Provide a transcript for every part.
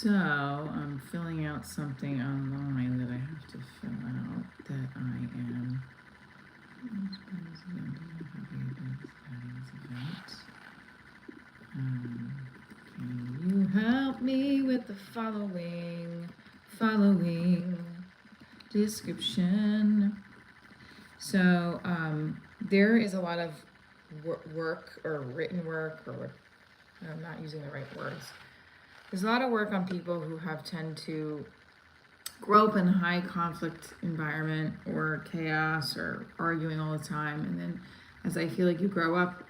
So I'm filling out something online that I have to fill out that I am. Can you help me with the following description? So there is a lot of work or written work, or I'm not using the right words. There's a lot of work on people who tend to grow up in a high conflict environment or chaos or arguing all the time. And then as I feel like you grow up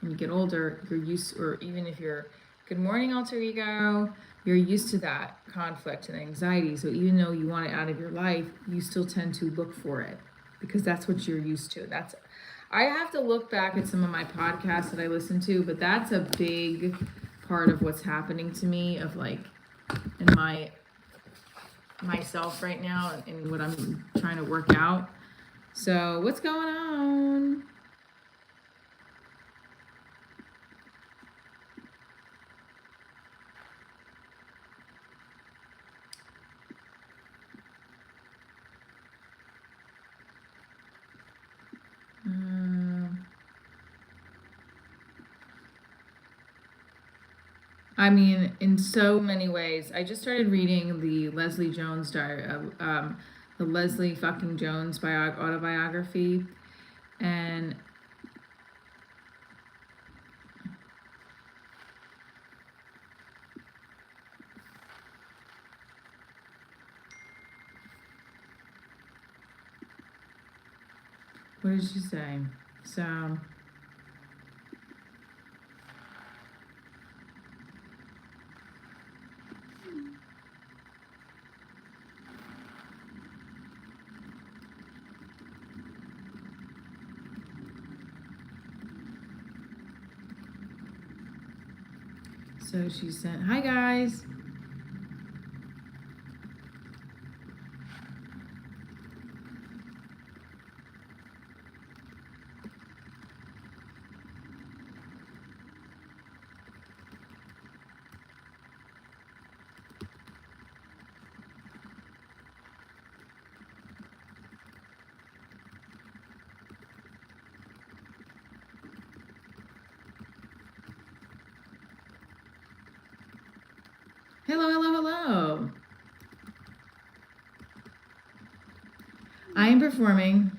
and you get older, you're used, or even if you're good morning alter ego, you're used to that conflict and anxiety. So even though you want it out of your life, you still tend to look for it because that's what you're used to. I have to look back at some of my podcasts that I listen to, but that's a big part of what's happening to me, of like in myself right now and what I'm trying to work out. So what's going on? I mean, in so many ways. I just started reading the Leslie Jones the Leslie fucking Jones autobiography, and what did she say? So. So she said, "Hi guys." Hello, hello, hello. I am performing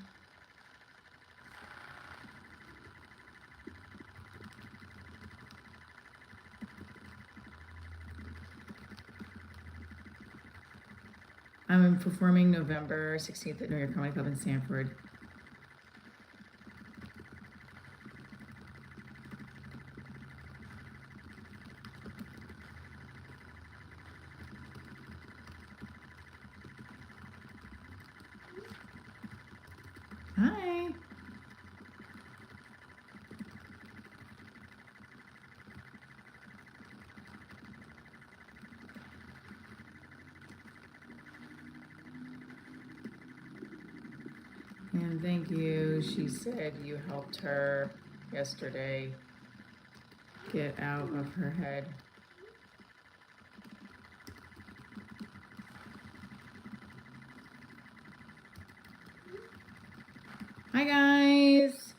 November 16th at New York Comedy Club in Sanford. Hi. And thank you. She said you helped her yesterday get out of her head. Hi guys.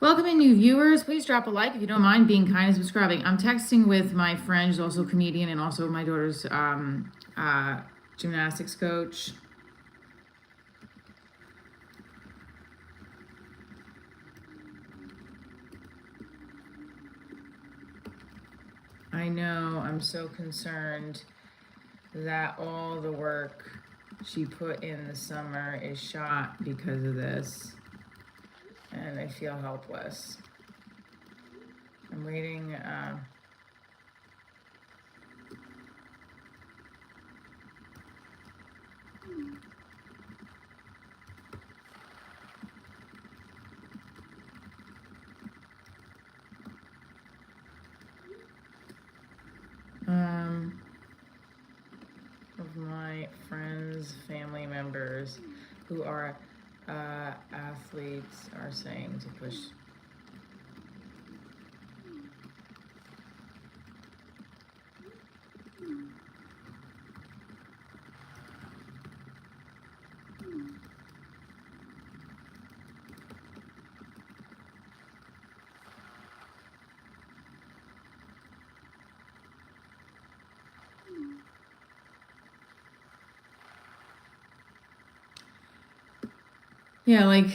Welcoming new viewers. Please drop a like if you don't mind, being kind and subscribing. I'm texting with my friend, who's also a comedian and also my daughter's gymnastics coach. I know, I'm so concerned that all the work she put in the summer is shot because of this. and I feel helpless. I'm waiting. Of my friends, family members who are athletes are saying to push. Yeah, like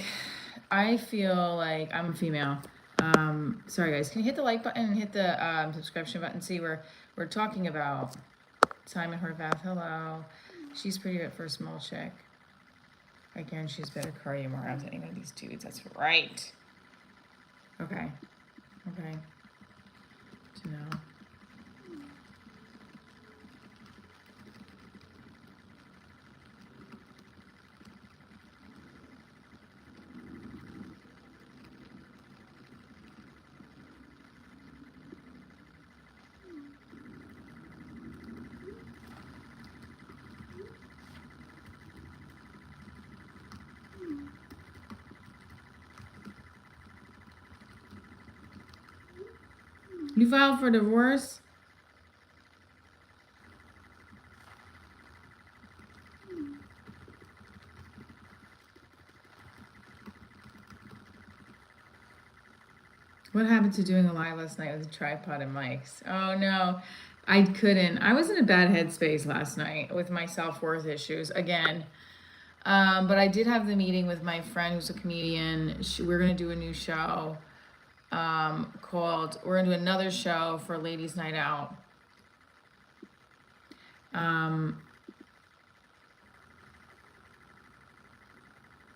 I feel like I'm a female. Sorry guys, can you hit the like button and hit the subscription button? See, we're talking about Simon Horvath. Hello, she's pretty good for a small chick. Again, she's better cardio more abs than any of these dudes. That's right. Okay. Okay. To know. You filed for divorce? What happened to doing a live last night with a tripod and mics? Oh no, I couldn't. I was in a bad headspace last night with my self-worth issues again. But I did have the meeting with my friend who's a comedian. We're gonna do a new show we're gonna do another show for Ladies Night Out.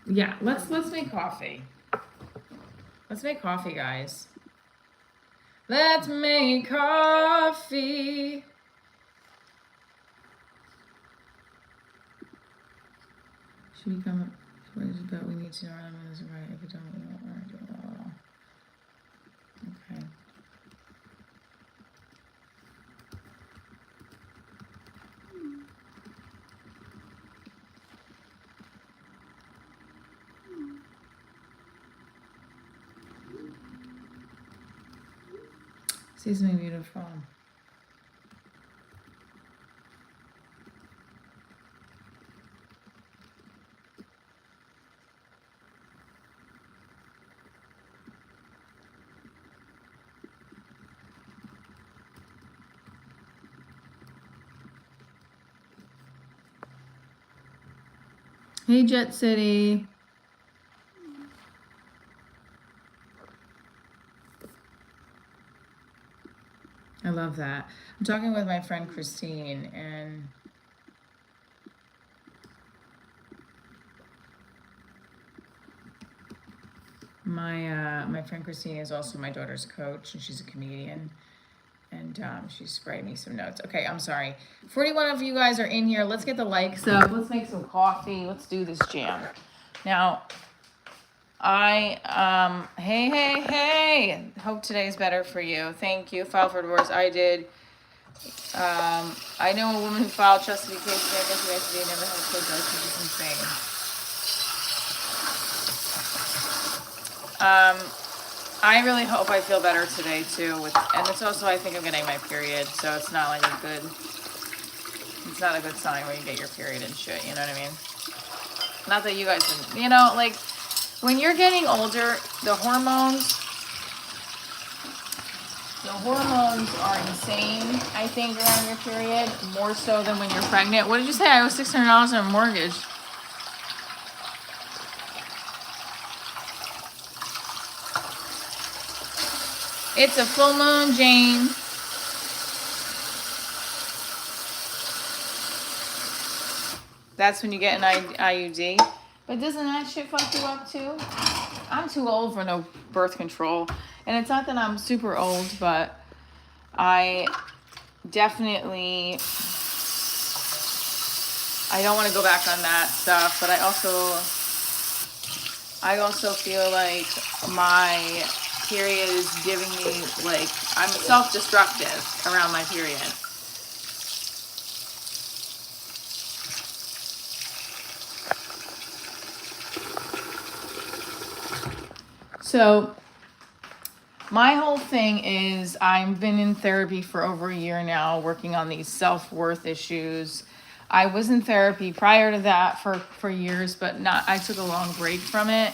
Yeah, let's make coffee. Let's make coffee, guys. Let's make coffee. Should we come up? What is it about? We need to know our limits, right? If we don't, we won't learn to do it all. Okay. See something beautiful. Hey, Jet City. I love that. I'm talking with my friend Christine, and my friend Christine is also my daughter's coach, and she's a comedian. And she's writing me some notes. Okay, I'm sorry. 41 of you guys are in here. Let's get the likes up. Let's make some coffee. Let's do this jam. Now, hey. Hope today's better for you. Thank you. File for divorce. I did. I know a woman who filed custody cases. I guess yesterday never had a kid. That's just insane. I really hope I feel better today too. And it's also, I think I'm getting my period, so it's not like it's not a good sign when you get your period and shit, you know what I mean? Not that you guys can, like, when you're getting older, the hormones are insane, I think, around your period, more so than when you're pregnant. What did you say? I owe $600 on a mortgage. It's a full moon, Jane. That's when you get an IUD. But doesn't that shit fuck you up too? I'm too old for no birth control. And it's not that I'm super old, but I definitely, I don't want to go back on that stuff, but I also feel like my period is giving me, like, I'm self-destructive around my period. So my whole thing is I've been in therapy for over a year now, working on these self-worth issues. I was in therapy prior to that for years, but I took a long break from it.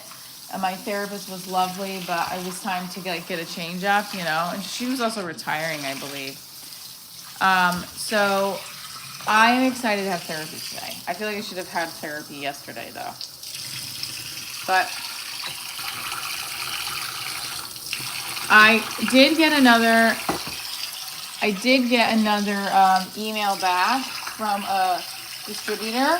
And my therapist was lovely, but it was time to get a change up, and she was also retiring, I believe. So I am excited to have therapy today. I feel like I should have had therapy yesterday though. But I did get another email back from a distributor.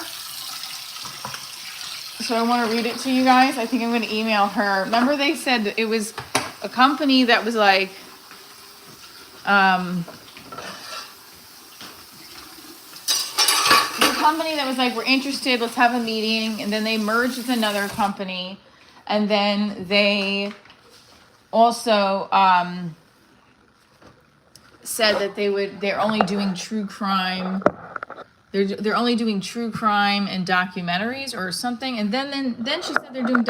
So I want to read it to you guys. I think I'm going to email her. Remember they said it was a company that was like, we're interested, let's have a meeting. And then they merged with another company. And then they also said that they're only doing true crime. They're only doing true crime and documentaries or something. And then she said they're doing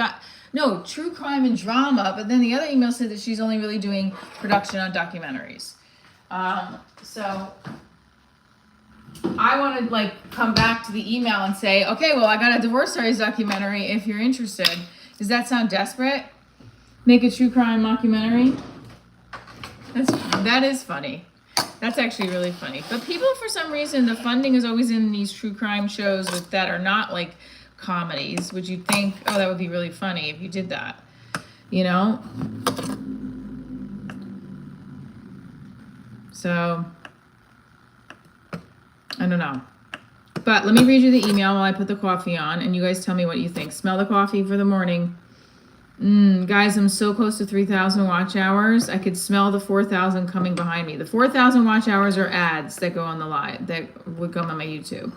true crime and drama. But then the other email said that she's only really doing production on documentaries. So I want to come back to the email and say, okay, well, I got a Divorce Stories documentary if you're interested. Does that sound desperate? Make a true crime mockumentary? That is funny. That's actually really funny. But people, for some reason, the funding is always in these true crime shows that are not like comedies. Would you think, oh, that would be really funny if you did that? So, I don't know. But let me read you the email while I put the coffee on, and you guys tell me what you think. Smell the coffee for the morning. Guys, I'm so close to 3,000 watch hours. I could smell the 4,000 coming behind me. The 4,000 watch hours are ads that go on the live, that would come on my YouTube.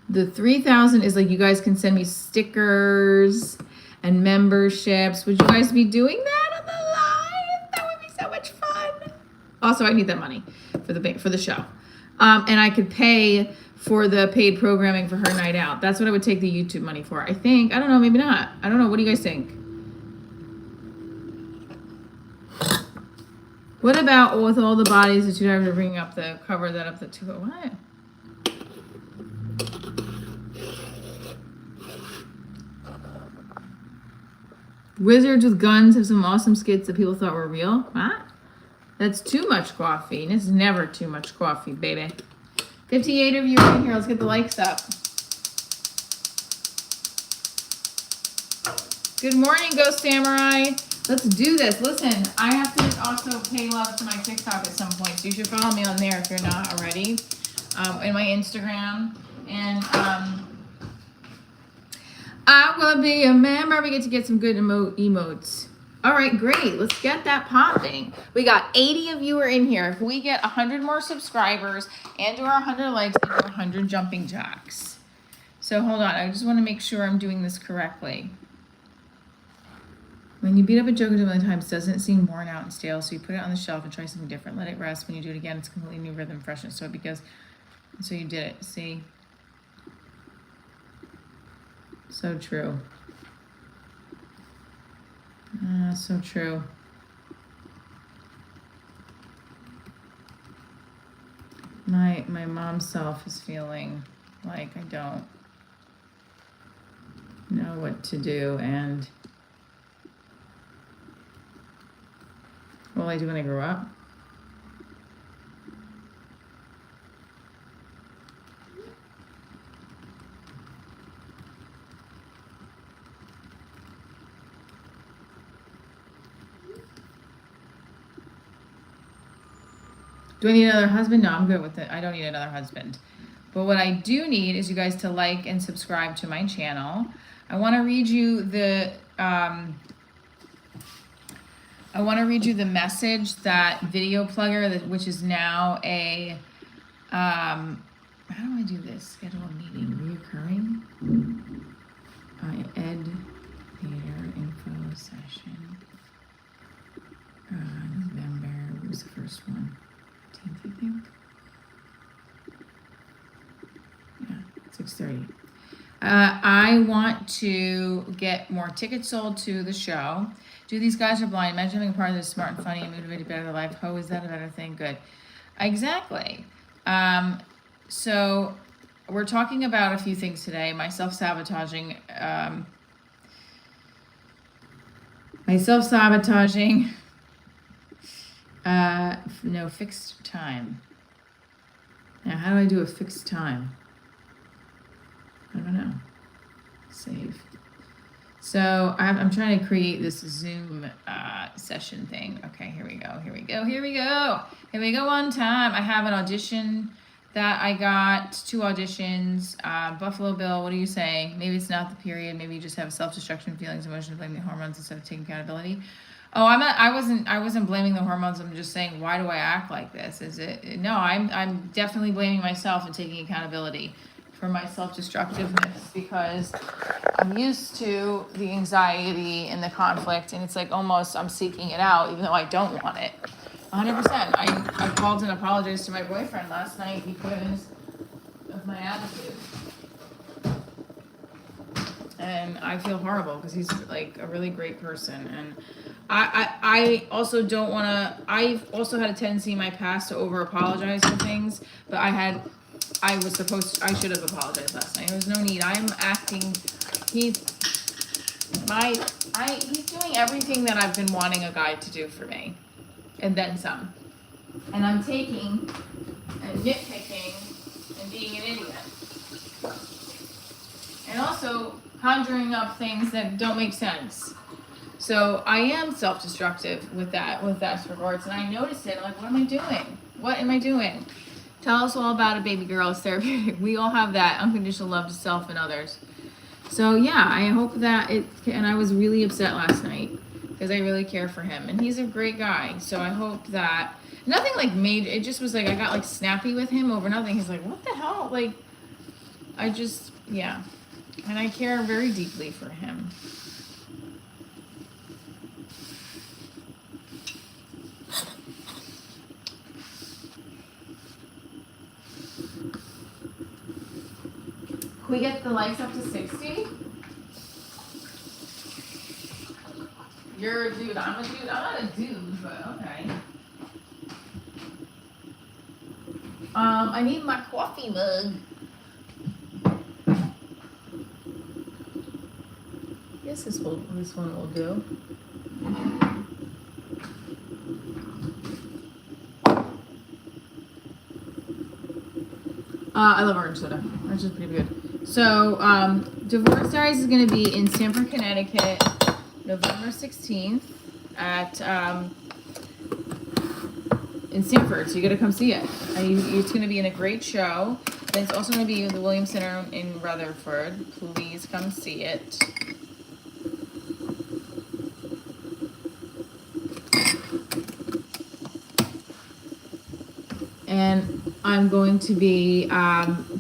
The 3,000 is you guys can send me stickers and memberships. Would you guys be doing that on the live? That would be so much fun. Also, I need that money for the show. And I could pay for the paid programming for her night out. That's what I would take the YouTube money for. I think. I don't know. Maybe not. I don't know. What do you guys think? What about with all the bodies that you guys are bringing up the cover that up the two? What? Wizards with guns have some awesome skits that people thought were real. What? That's too much coffee. And it's never too much coffee, baby. 58 of you are in here. Let's get the likes up. Good morning, Ghost Samurai. Let's do this. Listen, I have to also pay love to my TikTok at some point. So you should follow me on there if you're not already. And my Instagram. And I will be a member. We get to get some good emotes. All right, great. Let's get that popping. We got 80 of you are in here. If we get 100 more subscribers and do our 100 likes and do 100 jumping jacks. So hold on. I just want to make sure I'm doing this correctly. When you beat up a joke too many times, doesn't it seem worn out and stale? So you put it on the shelf and try something different. Let it rest. When you do it again, it's completely new rhythm, freshness. So you did it. See? So true. So true. My mom's self is feeling like I don't know what to do, and what will I do when I grow up? Do I need another husband? No, I'm good with it. I don't need another husband. But what I do need is you guys to like and subscribe to my channel. I want to read you the message that Video Plugger, which is now a how do I do this? Schedule a meeting, reoccurring. Ed Theater info session. November. What was the first one? 10th, I think. Yeah, 6:30. I want to get more tickets sold to the show. Do these guys are blind? Imagine being a part of this smart and funny and motivated better life. Oh, is that a better thing? Good. Exactly. So we're talking about a few things today. My self-sabotaging. No fixed time. Now, how do I do a fixed time? I don't know. Save. So I'm trying to create this Zoom session thing. Okay, here we go. Here we go on time. I have an audition that I got, 2 auditions. Buffalo Bill, what do you say? Maybe it's not the period. Maybe you just have self-destruction feelings, emotions, blaming the hormones instead of taking accountability. Oh, I wasn't blaming the hormones. I'm just saying, why do I act like this? Is it, no, I'm definitely blaming myself and taking accountability for my self-destructiveness, because I'm used to the anxiety and the conflict, and it's like almost I'm seeking it out even though I don't want it. 100%. I called and apologized to my boyfriend last night because of my attitude. And I feel horrible because he's like a really great person. And I also don't want to, I've also had a tendency in my past to over apologize for things, but I should have apologized last night. There was no need. I'm acting, he's doing everything that I've been wanting a guy to do for me, and then some. And I'm taking and nitpicking and being an idiot. And also conjuring up things that don't make sense. So I am self-destructive with that regards, and I noticed it. I'm like, what am I doing? What am I doing? Tell us all about it, baby girl. It's therapeutic. We all have that unconditional love to self and others. So yeah, I hope that and I was really upset last night because I really care for him, and he's a great guy. So I hope that nothing like major. It just was like I got like snappy with him over nothing. He's like, what the hell? Like, yeah, and I care very deeply for him. Can we get the likes up to 60? You're a dude. I'm a dude. I'm not a dude, but okay. I need my coffee mug. Yes, this one will do. I love orange soda. Orange is pretty good. So, Divorce Diaries is going to be in Stamford, Connecticut, November 16th at in Stamford. So you got to come see it. It's going to be in a great show. Then it's also going to be in the Williams Center in Rutherford. Please come see it. And I'm going to be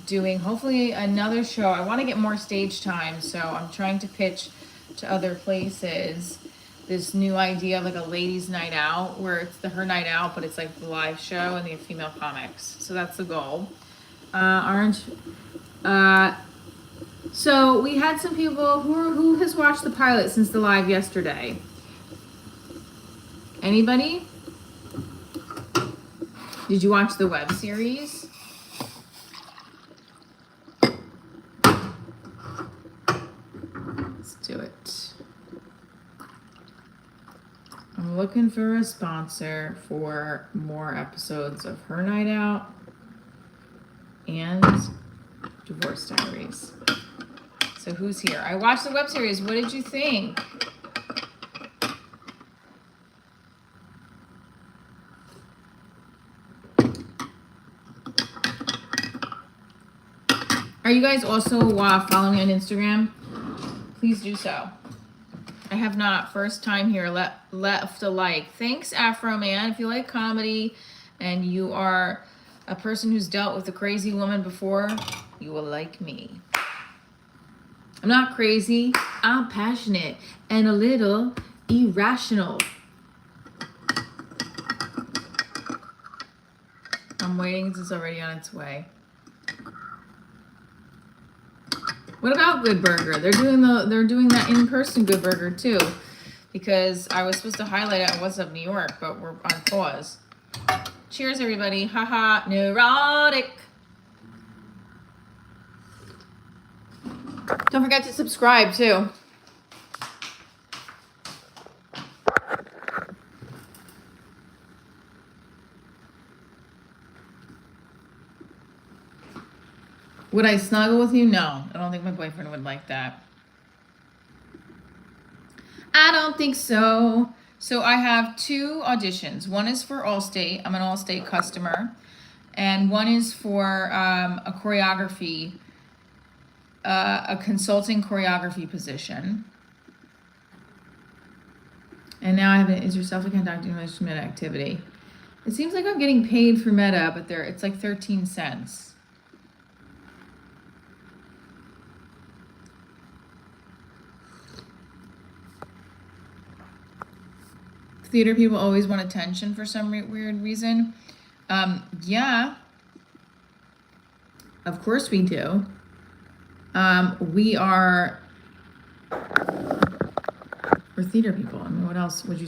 doing hopefully another show. I want to get more stage time, so I'm trying to pitch to other places this new idea of like a ladies' night out, where it's her night out, but it's like the live show and they have female comics. So that's the goal. Orange. So we had some people who has watched the pilot since the live yesterday. Anybody? Did you watch the web series? Let's do it. I'm looking for a sponsor for more episodes of Her Night Out and Divorce Diaries. So who's here? I watched the web series. What did you think? Are you guys also following me on Instagram? Please do so. I have not. First time here. Left a like. Thanks, Afro Man. If you like comedy and you are a person who's dealt with a crazy woman before, you will like me. I'm not crazy. I'm passionate and a little irrational. I'm waiting. It's already on its way. What about Good Burger? They're doing that in-person Good Burger too, because I was supposed to highlight it on What's Up New York, but we're on pause. Cheers, everybody! Haha, neurotic. Don't forget to subscribe too. Would I snuggle with you? No, I don't think my boyfriend would like that. I don't think so. So I have 2 auditions. One is for Allstate. I'm an Allstate customer. And one is for a choreography, a consulting choreography position. And now I have is your self-account documentation meta activity. It seems like I'm getting paid for meta, but it's like 13 cents. Theater people always want attention for some weird reason. Yeah, of course we do. We're theater people. I mean, what else would you?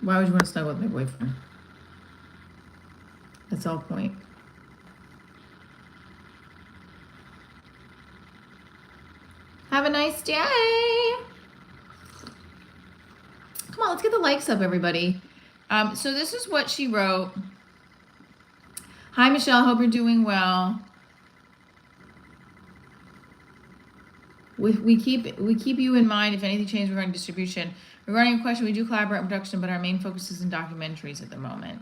Why would you want to snuggle with my boyfriend? That's all point. Have a nice day. Come on, let's get the likes up, everybody. So this is what she wrote. Hi, Michelle. Hope you're doing well. We keep you in mind if anything changes regarding distribution. Regarding your question, we do collaborate on production, but our main focus is in documentaries at the moment.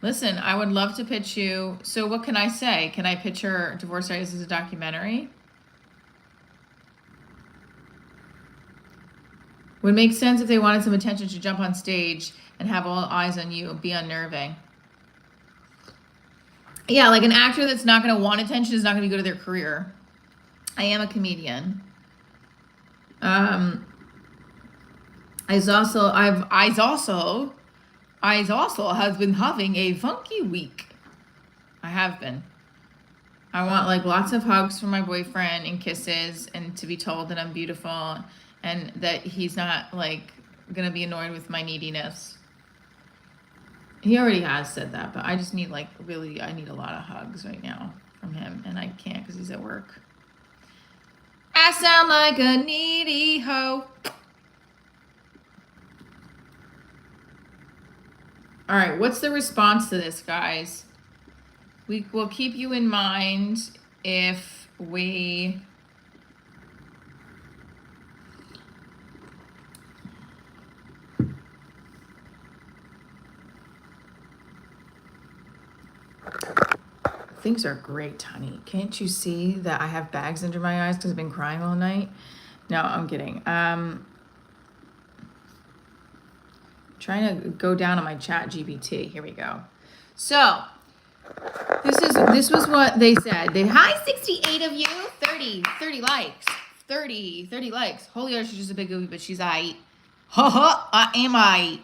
Listen, I would love to pitch you. So what can I say? Can I pitch her Divorce Diaries as a documentary? Would make sense if they wanted some attention to jump on stage and have all eyes on you and be unnerving. Yeah, like an actor that's not going to want attention is not going to be good at their career. I am a comedian. Eyes also has been having a funky week. I have been. I want like lots of hugs from my boyfriend and kisses and to be told that I'm beautiful and that he's not like gonna be annoyed with my neediness. He already has said that, but I just need I need a lot of hugs right now from him, and I can't because he's at work. I sound like a needy hoe. All right, what's the response to this, guys? We will keep you in mind if we... Things are great, honey. Can't you see that I have bags under my eyes because I've been crying all night? No, I'm kidding. Trying to go down on my chat GPT. Here we go. So this was what they said. Hi, 68 of you. 30 likes. 30 likes. Holy Earth, she's just a big goofy, but she's aight. Ha ha, I am aight.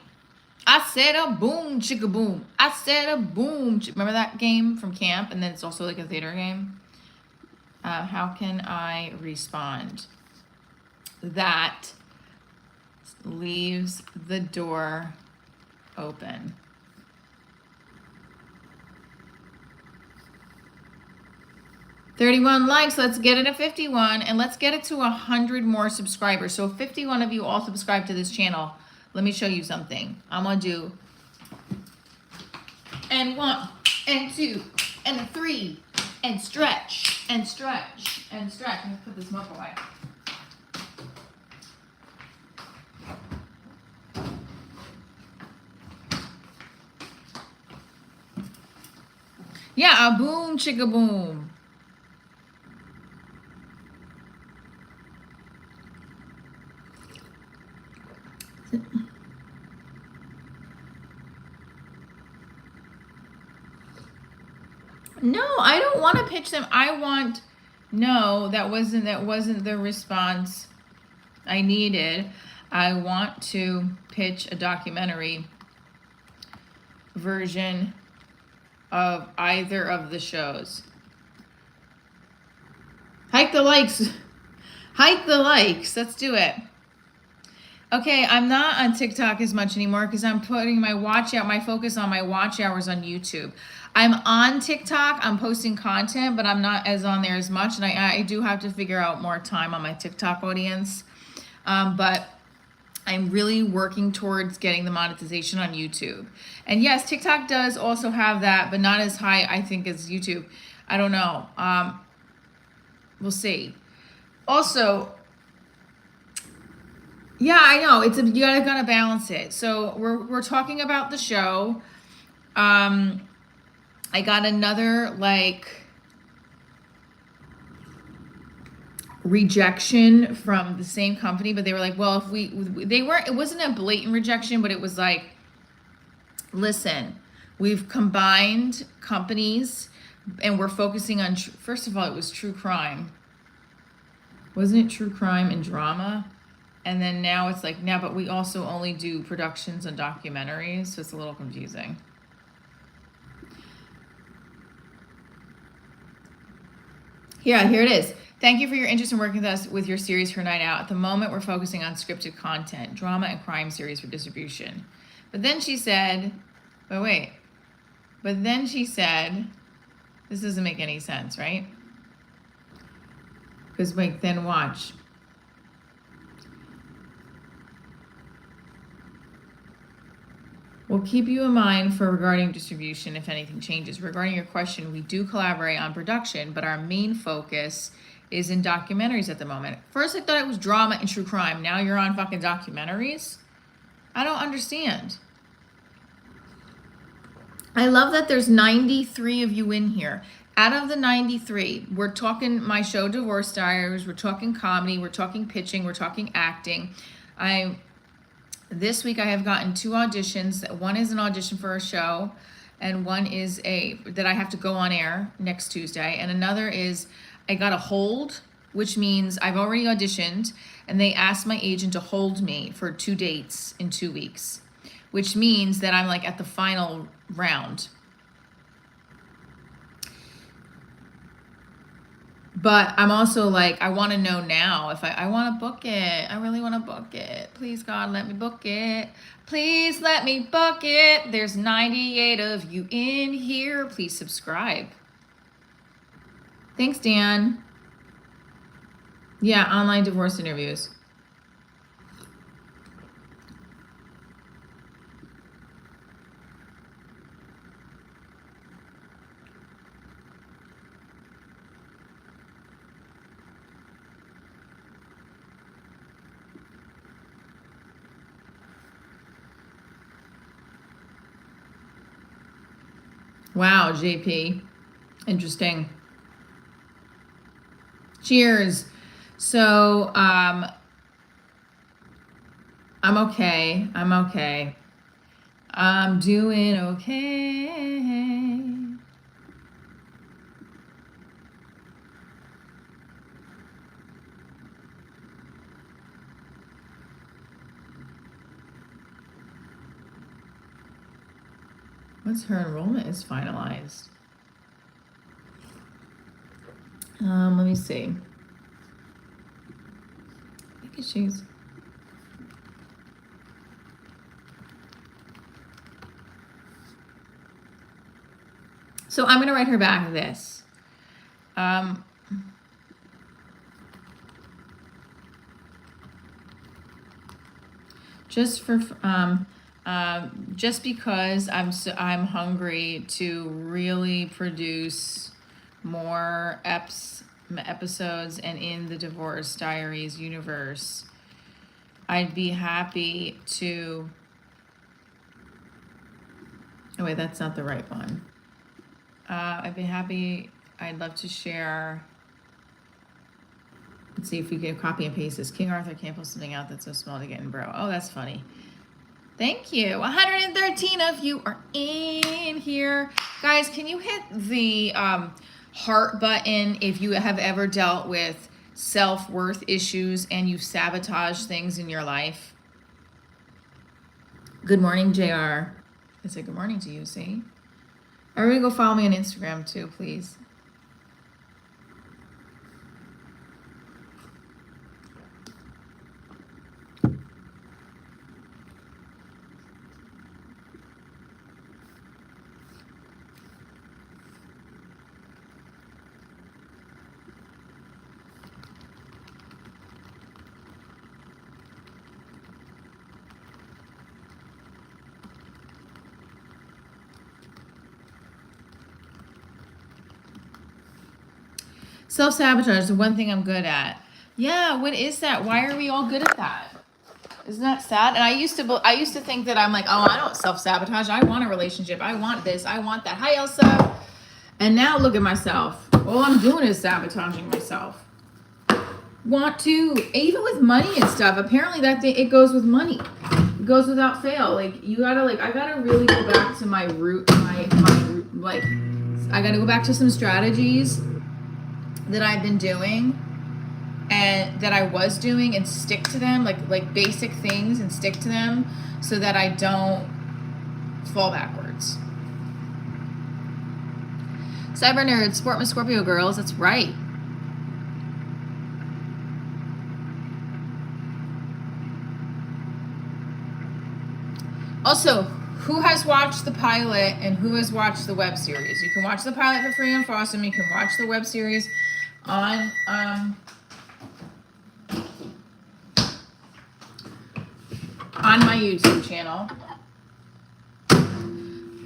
I said a boom, chicka boom. I said a boom. Remember that game from camp? And then it's also like a theater game. How can I respond? That leaves the door open. $31 likes. Let's get it to 51, and let's get it to 100 more subscribers. So 51 of you all subscribe to this channel. Let me show you something. I'm gonna do and 1 and 2 and 3 and stretch and stretch and stretch. I'm gonna put this smoke away. Yeah, a boom chicka boom. No, I don't want to pitch them. No, that wasn't the response I needed. I want to pitch a documentary version of either of the shows. Hike the likes. Hike the likes. Let's do it. Okay, I'm not on TikTok as much anymore because I'm putting my focus on my watch hours on YouTube. I'm on TikTok, I'm posting content, but I'm not as on there as much. And I do have to figure out more time on my TikTok audience. But I'm really working towards getting the monetization on YouTube. And yes, TikTok does also have that, but not as high, I think, as YouTube. I don't know. We'll see. Also, yeah, I know. You gotta balance it. So we're talking about the show. I got another rejection from the same company, but they were like, well, it wasn't a blatant rejection, but it was like, listen, we've combined companies and we're focusing on, first of all, it was true crime. Wasn't it true crime and drama? And then now it's like, but we also only do productions and documentaries, so it's a little confusing. Yeah, here it is. Thank you for your interest in working with us with your series for Night Out. At the moment, we're focusing on scripted content, drama and crime series for distribution. But then she said, But then she said, this doesn't make any sense, right? Because then watch. We'll keep you in mind for regarding distribution if anything changes. Regarding your question, we do collaborate on production, but our main focus is in documentaries at the moment. First, I thought it was drama and true crime. Now you're on fucking documentaries? I don't understand. I love that there's 93 of you in here. Out of the 93, we're talking my show Divorce Diaries, we're talking comedy, we're talking pitching, we're talking acting. This week I have gotten 2 auditions. One is an audition for a show, and one is that I have to go on air next Tuesday. And another is I got a hold, which means I've already auditioned, and they asked my agent to hold me for 2 dates in 2 weeks, which means that I'm at the final round. But I'm also I want to know now if I want to book it. I really want to book it. Please, God, let me book it. Please let me book it. There's 98 of you in here. Please subscribe. Thanks, Dan. Yeah, online divorce interviews. Wow, JP. Interesting. Cheers. So, I'm okay. I'm okay. I'm doing okay. Once her enrollment is finalized. Let me see. I think she's. So I'm going to write her back this. Just because I'm hungry to really produce more episodes and in the Divorce Diaries universe, I'd be happy to. Oh wait, that's not the right one. I've been happy. I'd love to share. Let's see if we can copy and paste this. King Arthur can't pull something out that's so small to get in bro. Oh, that's funny. Thank you. 113 of you are in here. Guys, can you hit the heart button if you have ever dealt with self-worth issues and you sabotage things in your life? Good morning, JR. I said good morning to you, see? Everybody go follow me on Instagram too, please. Self-sabotage is the one thing I'm good at. Yeah, what is that? Why are we all good at that? Isn't that sad? And I used to think that I'm like, oh, I don't self-sabotage. I want a relationship. I want this. I want that. Hi, Elsa. And now look at myself. All I'm doing is sabotaging myself. Want to, even with money and stuff, apparently that thing, it goes with money. It goes without fail. Like, you gotta, like, I gotta really go back to my root, my root, like, I gotta go back to some strategies that I've been doing and that I was doing and stick to them, like basic things, and stick to them so that I don't fall backwards. Cyber nerd, sport with Scorpio girls, that's right. Also, who has watched the pilot and who has watched the web series? You can watch the pilot for free on Fossum. You can watch the web series on my YouTube channel.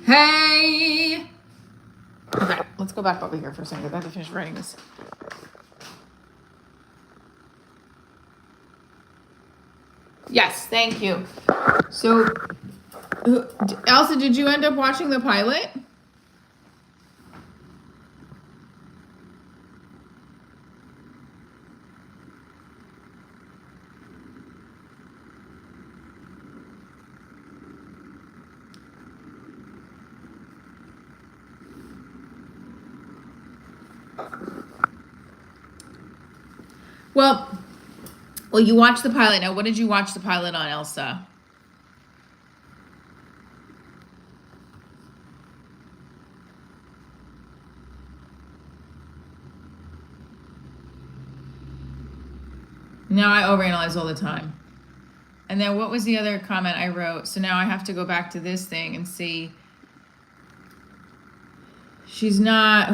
Hey! Okay, let's go back over here for a second. I have to finish writing this. Yes, thank you. So, Elsa, did you end up watching the pilot? Well, you watched the pilot. Now, what did you watch the pilot on, Elsa? Now I overanalyze all the time. And then what was the other comment I wrote? So now I have to go back to this thing and see. She's not.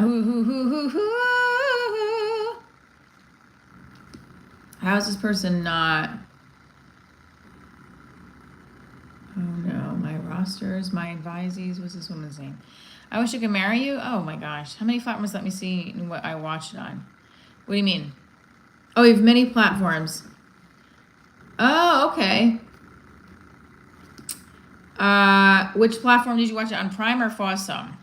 How is this person not? Oh no, my rosters, my advisees. What's this woman's name? I wish I could marry you. Oh my gosh, how many platforms let me see what I watched it on? What do you mean? Oh, you have many platforms. Oh, okay. Which platform did you watch it on? Prime or Fossum?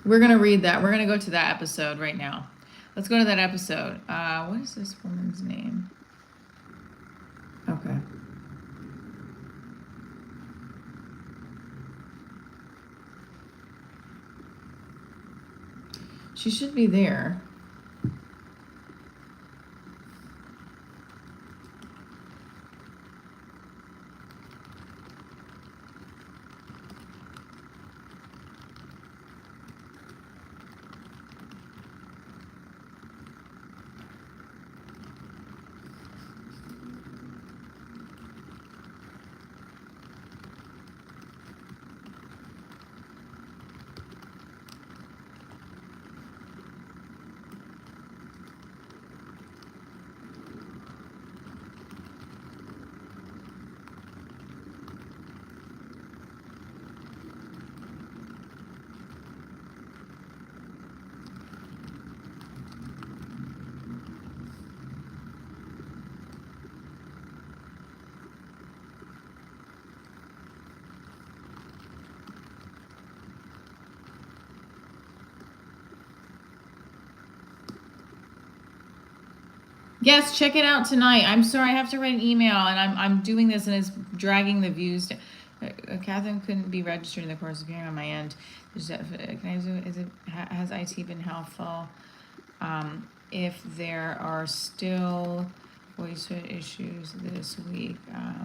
We're gonna read that. We're gonna go to that episode right now. Let's go to that episode. What is this woman's name? Okay. She should be there. Yes, check it out tonight. I'm sorry, I have to write an email, and I'm doing this, and it's dragging the views. Catherine couldn't be registered in the course of hearing on my end. Has IT been helpful? If there are still voice issues this week, I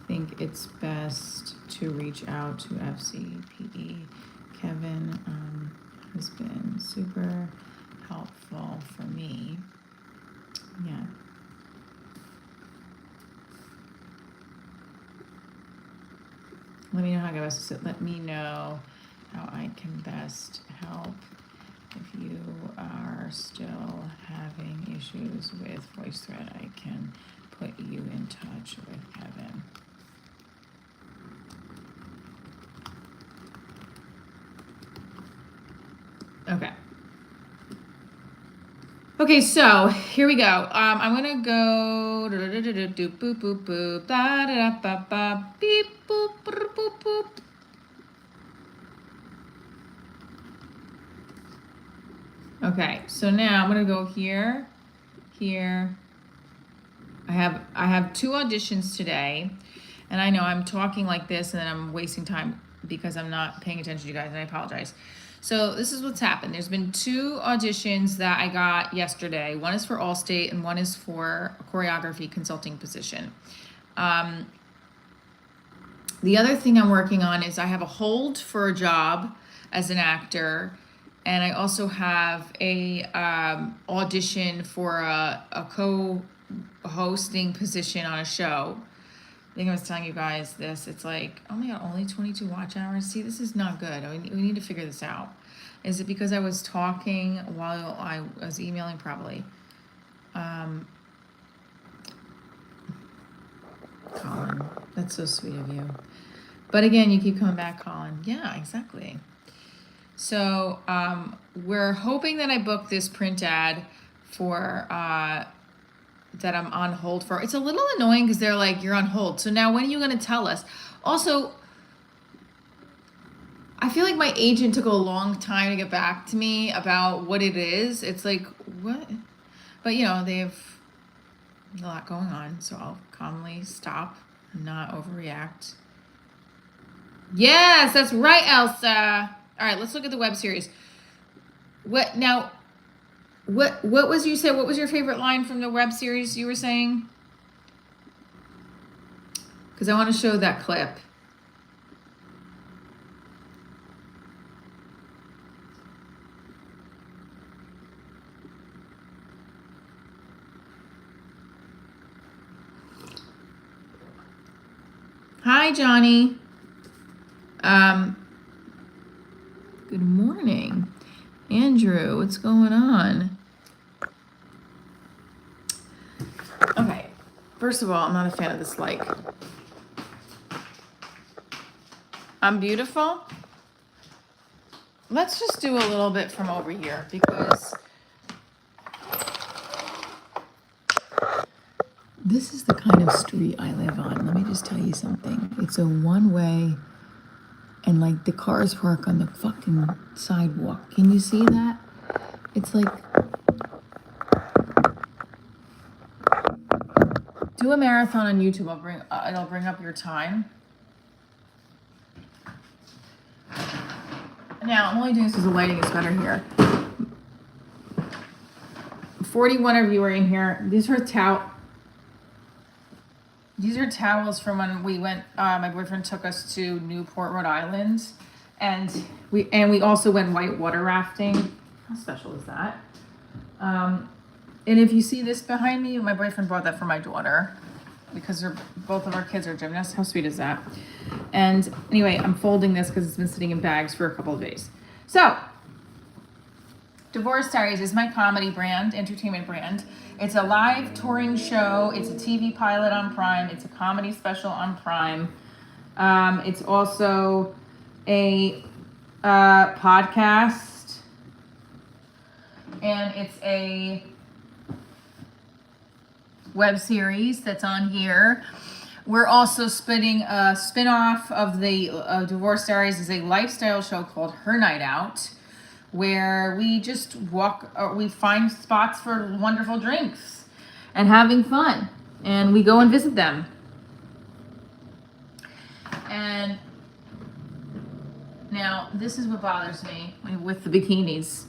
think it's best to reach out to FCPE. Kevin has been super helpful for me. Yeah. Let me know how I can best help if you are still having issues with VoiceThread. I can put you in touch with Kevin. Okay. Okay, so here we go. I'm gonna go boop boop boop da da da ba beep boop boop boop boop. Okay, so now I'm gonna go here. I have 2 auditions today, and I know I'm talking like this and then I'm wasting time because I'm not paying attention to you guys, and I apologize. So this is what's happened. There's been 2 auditions that I got yesterday. One is for Allstate and one is for a choreography consulting position. The other thing I'm working on is I have a hold for a job as an actor, and I also have a audition for a co-hosting position on a show. I think I was telling you guys this. It's like, oh my God, only 22 watch hours. See, this is not good. We need to figure this out. Is it because I was talking while I was emailing? Probably. Colin, that's so sweet of you. But again, you keep coming back, Colin. Yeah, exactly. So we're hoping that I book this print ad for that I'm on hold for. It's a little annoying because they're like, you're on hold. So now when are you going to tell us? Also, I feel like my agent took a long time to get back to me about what it is. It's like, what? But they have a lot going on. So I'll calmly stop and not overreact. Yes, that's right, Elsa. All right, let's look at the web series. What was you said? What was your favorite line from the web series you were saying? Because I want to show that clip. Hi, Johnny. Good morning. Andrew, what's going on? Okay, first of all, I'm not a fan of this like. I'm beautiful. Let's just do a little bit from over here because this is the kind of street I live on. Let me just tell you something. It's a one-way, and like the cars park on the fucking sidewalk. Can you see that? It's like, do a marathon on YouTube. It'll bring up your time. Now I'm only doing this because the lighting is better here. 41 of you are in here. These are towels from when we went. My boyfriend took us to Newport, Rhode Island, and we also went whitewater rafting. How special is that? And if you see this behind me, my boyfriend bought that for my daughter because both of our kids are gymnasts. How sweet is that? And anyway, I'm folding this because it's been sitting in bags for a couple of days. So, Diaries is my comedy brand, entertainment brand. It's a live touring show. It's a TV pilot on Prime. It's a comedy special on Prime. It's also a podcast, and it's a web series that's on here. We're also spinning a spin-off of the Diaries is a lifestyle show called Her Night Out, where we just walk, or we find spots for wonderful drinks and having fun, and we go and visit them. And now this is what bothers me with the bikinis,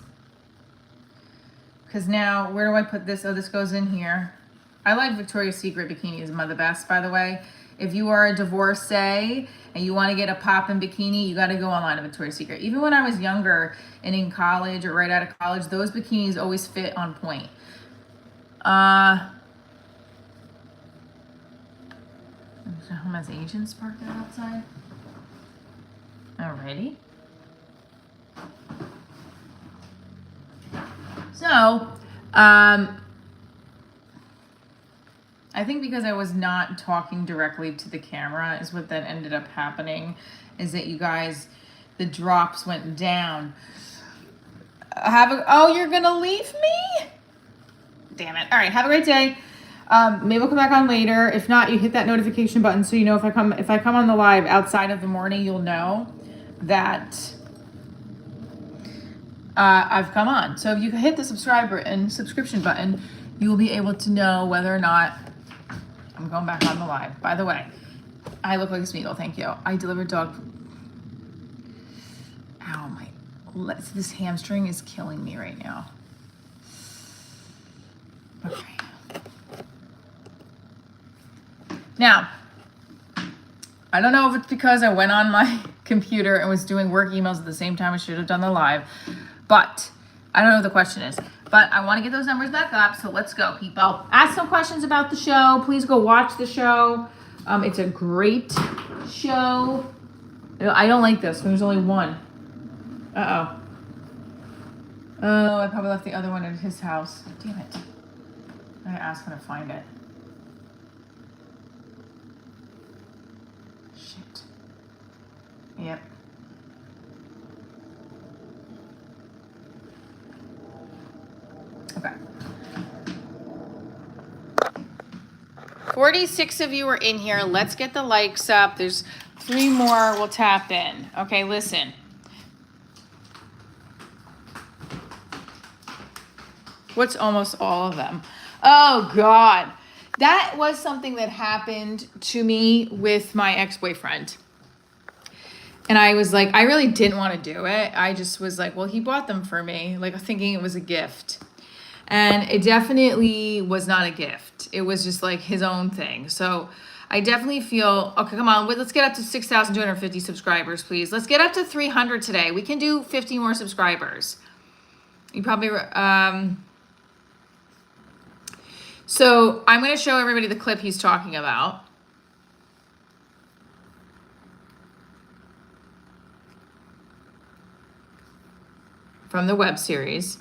because now where do I put this? Oh, this goes in here. I like Victoria's Secret bikinis, the best, by the way. If you are a divorcee and you want to get a pop-in bikini, you got to go online to Victoria's Secret. Even when I was younger and in college or right out of college, those bikinis always fit on point. Has agents parked outside? Alrighty. So, I think because I was not talking directly to the camera is what that ended up happening, is that you guys, the drops went down. Oh, you're gonna leave me? Damn it. All right, have a great day. Maybe we'll come back on later. If not, you hit that notification button so you know if I come on the live outside of the morning, you'll know that I've come on. So if you hit the subscription button, you will be able to know whether or not I'm going back on the live. By the way, I look like a Smeagol. Thank you. I delivered dog. Ow, this hamstring is killing me right now. Okay. Now, I don't know if it's because I went on my computer and was doing work emails at the same time I should have done the live, but I don't know what the question is. But I want to get those numbers back up, so let's go, people. Ask some questions about the show. Please go watch the show. It's a great show. I don't like this. There's only one. Uh-oh. Oh, I probably left the other one at his house. Damn it. I gotta ask him to find it. Shit. Yep. Okay. 46 of you are in here. Let's get the likes up. There's 3 more. We'll tap in. Okay, listen. What's almost all of them? Oh, God. That was something that happened to me with my ex-boyfriend. And I was like, I really didn't want to do it. I just was like, well, he bought them for me, like thinking it was a gift. And it definitely was not a gift. It was just like his own thing. So I definitely feel, okay, come on, let's get up to 6,250 subscribers, please. Let's get up to 300 today. We can do 50 more subscribers. You probably, so I'm going to show everybody the clip he's talking about. From the web series.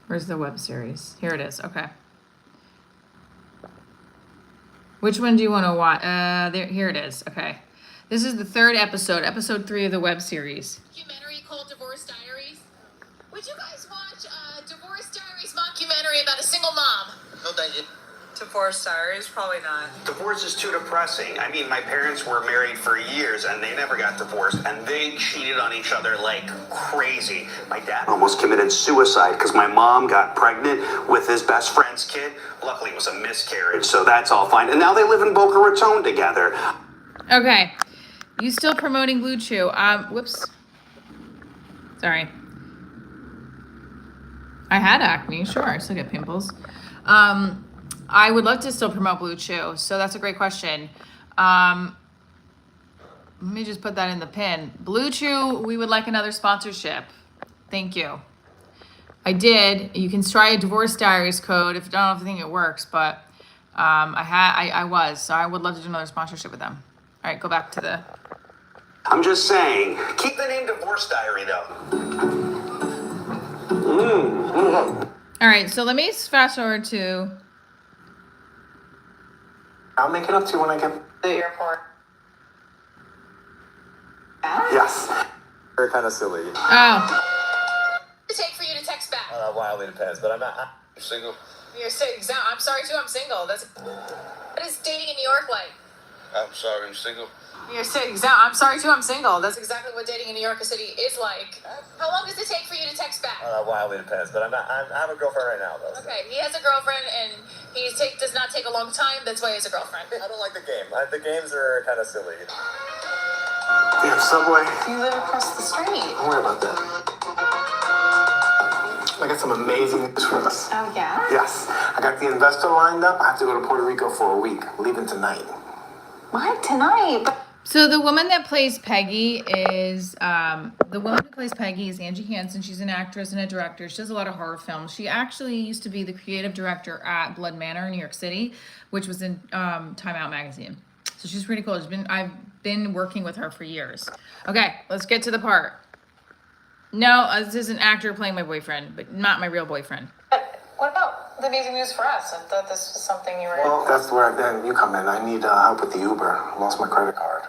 Where's the web series? Here it is. Okay. Which one do you want to watch? Here it is. Okay. This is the 3rd episode, episode 3 of the web series. Documentary called Divorce Diaries. Would you guys watch a Divorce Diaries mockumentary about a single mom? No, thank you. Divorce Diaries? Probably not. Divorce is too depressing. I mean, my parents were married for years and they never got divorced, and they cheated on each other like crazy. My dad almost committed suicide because my mom got pregnant with his best friend's kid. Luckily, it was a miscarriage, so that's all fine. And now they live in Boca Raton together. Okay. You still promoting Blue Chew. Whoops. Sorry. I had acne, sure. I still get pimples. I would love to still promote Blue Chew, so that's a great question. Let me just put that in the pin. Blue Chew, we would like another sponsorship. Thank you. I did. You can try a Divorce Diaries code. If I don't know if I think it works, but I was. So I would love to do another sponsorship with them. All right, go back to the. I'm just saying, keep the name Divorce Diary, though. All right, so let me fast forward to. I'll make it up to you when I get to The airport. Yes. They're kind of silly. Oh. To take for you to text back. Wildly depends, but I'm single. I'm sorry too. I'm single. What is dating in New York like? I'm sorry, I'm single. You're saying, I'm sorry too, I'm single. That's exactly what dating in New York City is like. How long does it take for you to text back? Wildly depends, but I have a girlfriend right now, though. Okay, he has a girlfriend and does not take a long time. That's why he has a girlfriend. I don't like the game. The games are kind of silly. You have Subway? You live across the street. Don't worry about that. I got some amazing news for us. Oh, yeah? Yes. I got the investor lined up. I have to go to Puerto Rico for a week. Leaving tonight. What? Tonight? So the woman that plays Peggy is Angie Hansen. She's an actress and a director. She does a lot of horror films. She actually used to be the creative director at Blood Manor in New York City, which was in Time Out magazine. So she's pretty cool. I've been working with her for years. Okay, let's get to the part. No, this is an actor playing my boyfriend, but not my real boyfriend. What about the amazing news for us? I thought this was something you were... Well, that's where then you come in. I need help with the Uber. I lost my credit card.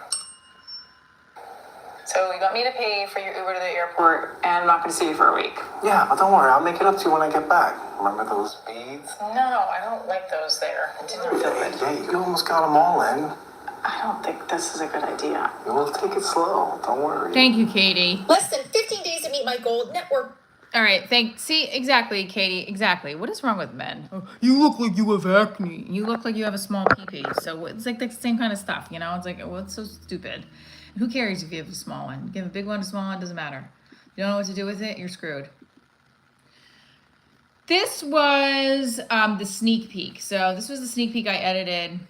So you want me to pay for your Uber to the airport, and I'm not going to see you for a week? Yeah, but don't worry. I'll make it up to you when I get back. Remember those beads? No, I don't like those there. It didn't feel good. Yeah, you almost got them all in. I don't think this is a good idea. We'll take it slow. Don't worry. Thank you, Katie. Less than 15 days to meet my goal. Network. All right, see, exactly, Katie, exactly. What is wrong with men? Oh, you look like you have acne. You look like you have a small pee-pee. So it's like the same kind of stuff, you know? It's like, well, it's so stupid. Who cares if you have a small one? You have a big one, a small one, doesn't matter. You don't know what to do with it, you're screwed. This was the sneak peek. So this was the sneak peek I edited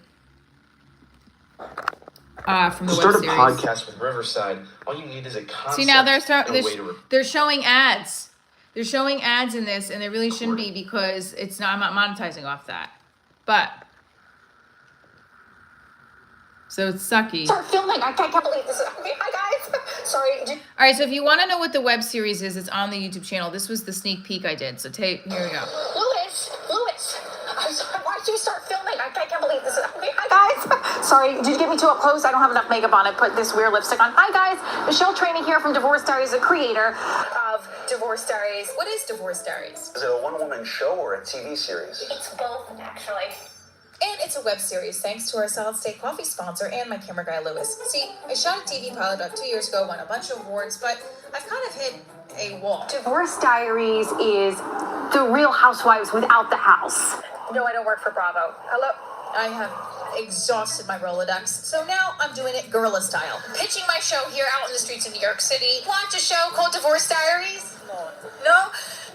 from the web Start a series. podcast with Riverside. All you need is a concept. See, now they're showing ads. They're showing ads in this, and they really shouldn't be because I'm not monetizing off that. But so it's sucky. Start filming. I can't believe this. Okay, hi guys. Sorry. All right, so if you want to know what the web series is, it's on the YouTube channel. This was the sneak peek I did. So here we go. Louis. I'm sorry. Why did you start filming? I can't believe this. Okay, hi guys. Sorry. Did you get me too up close? I don't have enough makeup on. I put this weird lipstick on. Hi guys. Michelle Trainee here from Divorce Diaries, the creator of Divorce Diaries. What is Divorce Diaries? Is it a one-woman show or a TV series? It's both, actually. And it's a web series, thanks to our Solid State Coffee sponsor and my camera guy, Louis. See, I shot a TV pilot about 2 years ago, won a bunch of awards, but I've kind of hit a wall. Divorce Diaries is the Real Housewives without the house. No, I don't work for Bravo. Hello? I have exhausted my Rolodex, so now I'm doing it guerrilla style. Pitching my show here out in the streets of New York City. Watch a show called Divorce Diaries? No?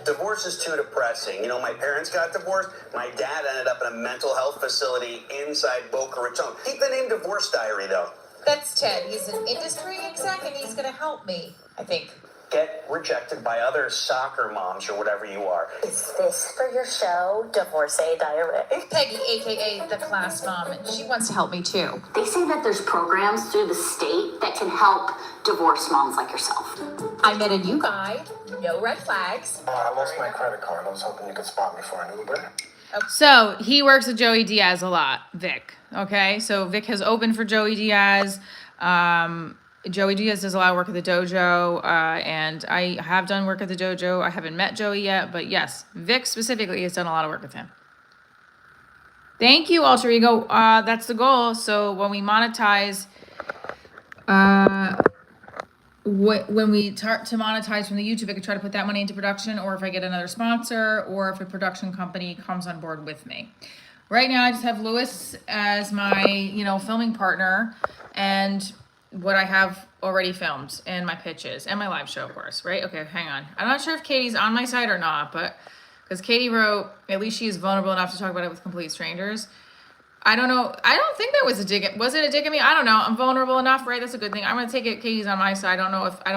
Divorce is too depressing. You know, my parents got divorced. My dad ended up in a mental health facility inside Boca Raton. Keep the name Divorce Diary, though. That's Ted. He's an industry exec, and he's going to help me, I think. Get rejected by other soccer moms or whatever you are. Is this for your show, Divorce Diary? Peggy, a.k.a. the class mom, she wants to help me, too. They say that there's programs through the state that can help divorced moms like yourself. I met a new guy, no red flags. I lost my credit card. I was hoping you could spot me for an Uber. So he works with Joey Diaz a lot, Vic. Okay, so Vic has opened for Joey Diaz. Joey Diaz does a lot of work at the dojo, and I have done work at the dojo. I haven't met Joey yet, but yes, Vic specifically has done a lot of work with him. Thank you, Alter Ego. That's the goal. So when we monetize, when we start to monetize from the YouTube, I could try to put that money into production, or if I get another sponsor, or if a production company comes on board with me. Right now, I just have Louis as my, filming partner, and what I have already filmed, and my pitches, and my live show, of course, right? Okay, hang on. I'm not sure if Katie's on my side or not, but because Katie wrote, at least she is vulnerable enough to talk about it with complete strangers. I don't know. I don't think that was a dig. Was it a dig at me? I don't know. I'm vulnerable enough, right? That's a good thing. I'm gonna take it. Katie's on my side. I don't know if I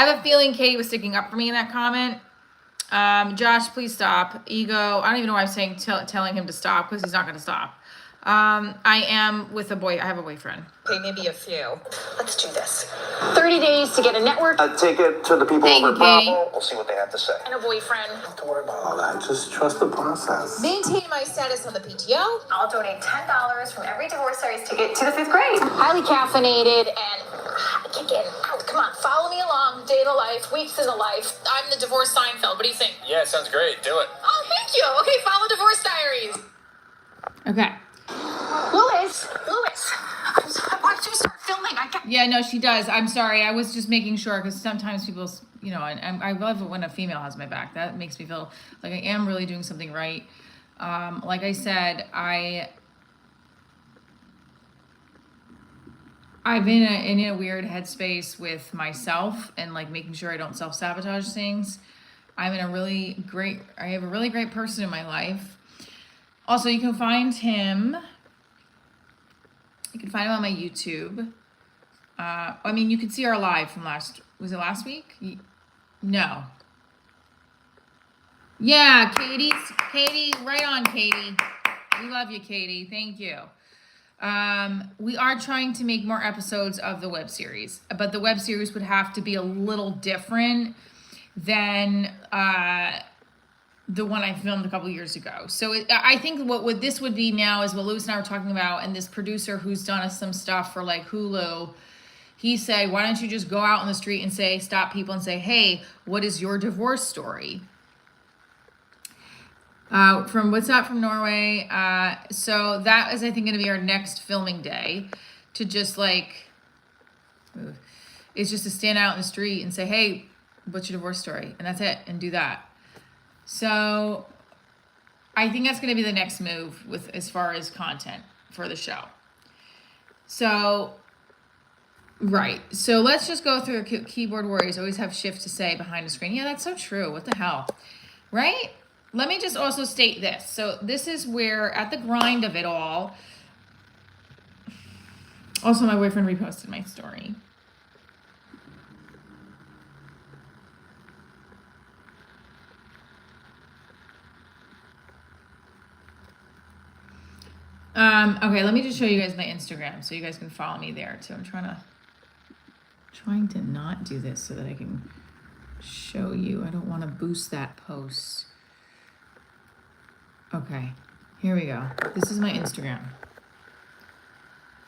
have a feeling Katie was sticking up for me in that comment. Josh, please stop. Ego. I don't even know why I'm saying telling him to stop because he's not gonna stop. I am with a boy. I have a boyfriend. Okay, maybe a few. Let's do this. 30 days to get a network Take it to the people Thank over you, Katie. Bravo. We'll see what they have to say. and a boyfriend. Don't worry about all that. Just trust the process. Maintain my status on the PTO. I'll donate $10 from every Divorce Diaries ticket to the 5th grade. Highly caffeinated and kick in. Come on, follow me along. Day in the life, weeks in the life. I'm the divorce Seinfeld. What do you think? Yeah, sounds great. Do it. Oh, thank you. Okay, follow Divorce Diaries. Okay. Louis, Yeah, no, she does. I'm sorry. I was just making sure because sometimes people, you know, and I love it when a female has my back. That makes me feel like I am really doing something right. Like I said, I've been in a weird headspace with myself and like making sure I don't self-sabotage things. I have a really great person in my life. Also, you can find him on my YouTube. I mean, you could see our live from was it last week? No. Yeah, Katie, right on, Katie. We love you, Katie. Thank you. We are trying to make more episodes of the web series, but the web series would have to be a little different than the one I filmed a couple years ago. So I think what this would be now is what Louis and I were talking about, and this producer who's done us some stuff for like Hulu, he said, why don't you just go out on the street and stop people and say, hey, what is your divorce story? From What's Up from Norway. So that is, I think, going to be our next filming day, to just like, it's just to stand out in the street and say, hey, what's your divorce story? And that's it, and do that. So I think that's going to be the next move as far as content for the show. So, right. So let's just go through keyboard warriors always have shift to say behind the screen. Yeah, that's so true. What the hell? Right? Let me just also state this. So this is where, at the grind of it all, also my boyfriend reposted my story. Okay, let me just show you guys my Instagram so you guys can follow me there too. I'm trying to not do this so that I can show you. I don't want to boost that post. Okay, here we go. This is my Instagram.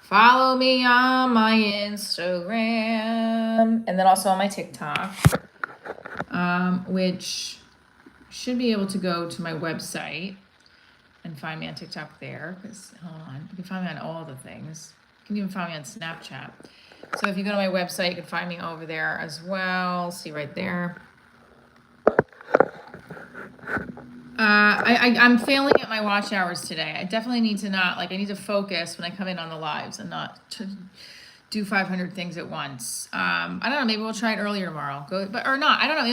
Follow me on my Instagram, and then also on my TikTok, which should be able to go to my website and find me on TikTok there. Because hold on, you can find me on all the things. You can even find me on Snapchat. So if you go to my website, you can find me over there as well. See right there. I'm failing at my watch hours today. I definitely need to I need to focus when I come in on the lives and not to do 500 things at once. I don't know, maybe we'll try it earlier tomorrow. Or not, I don't know,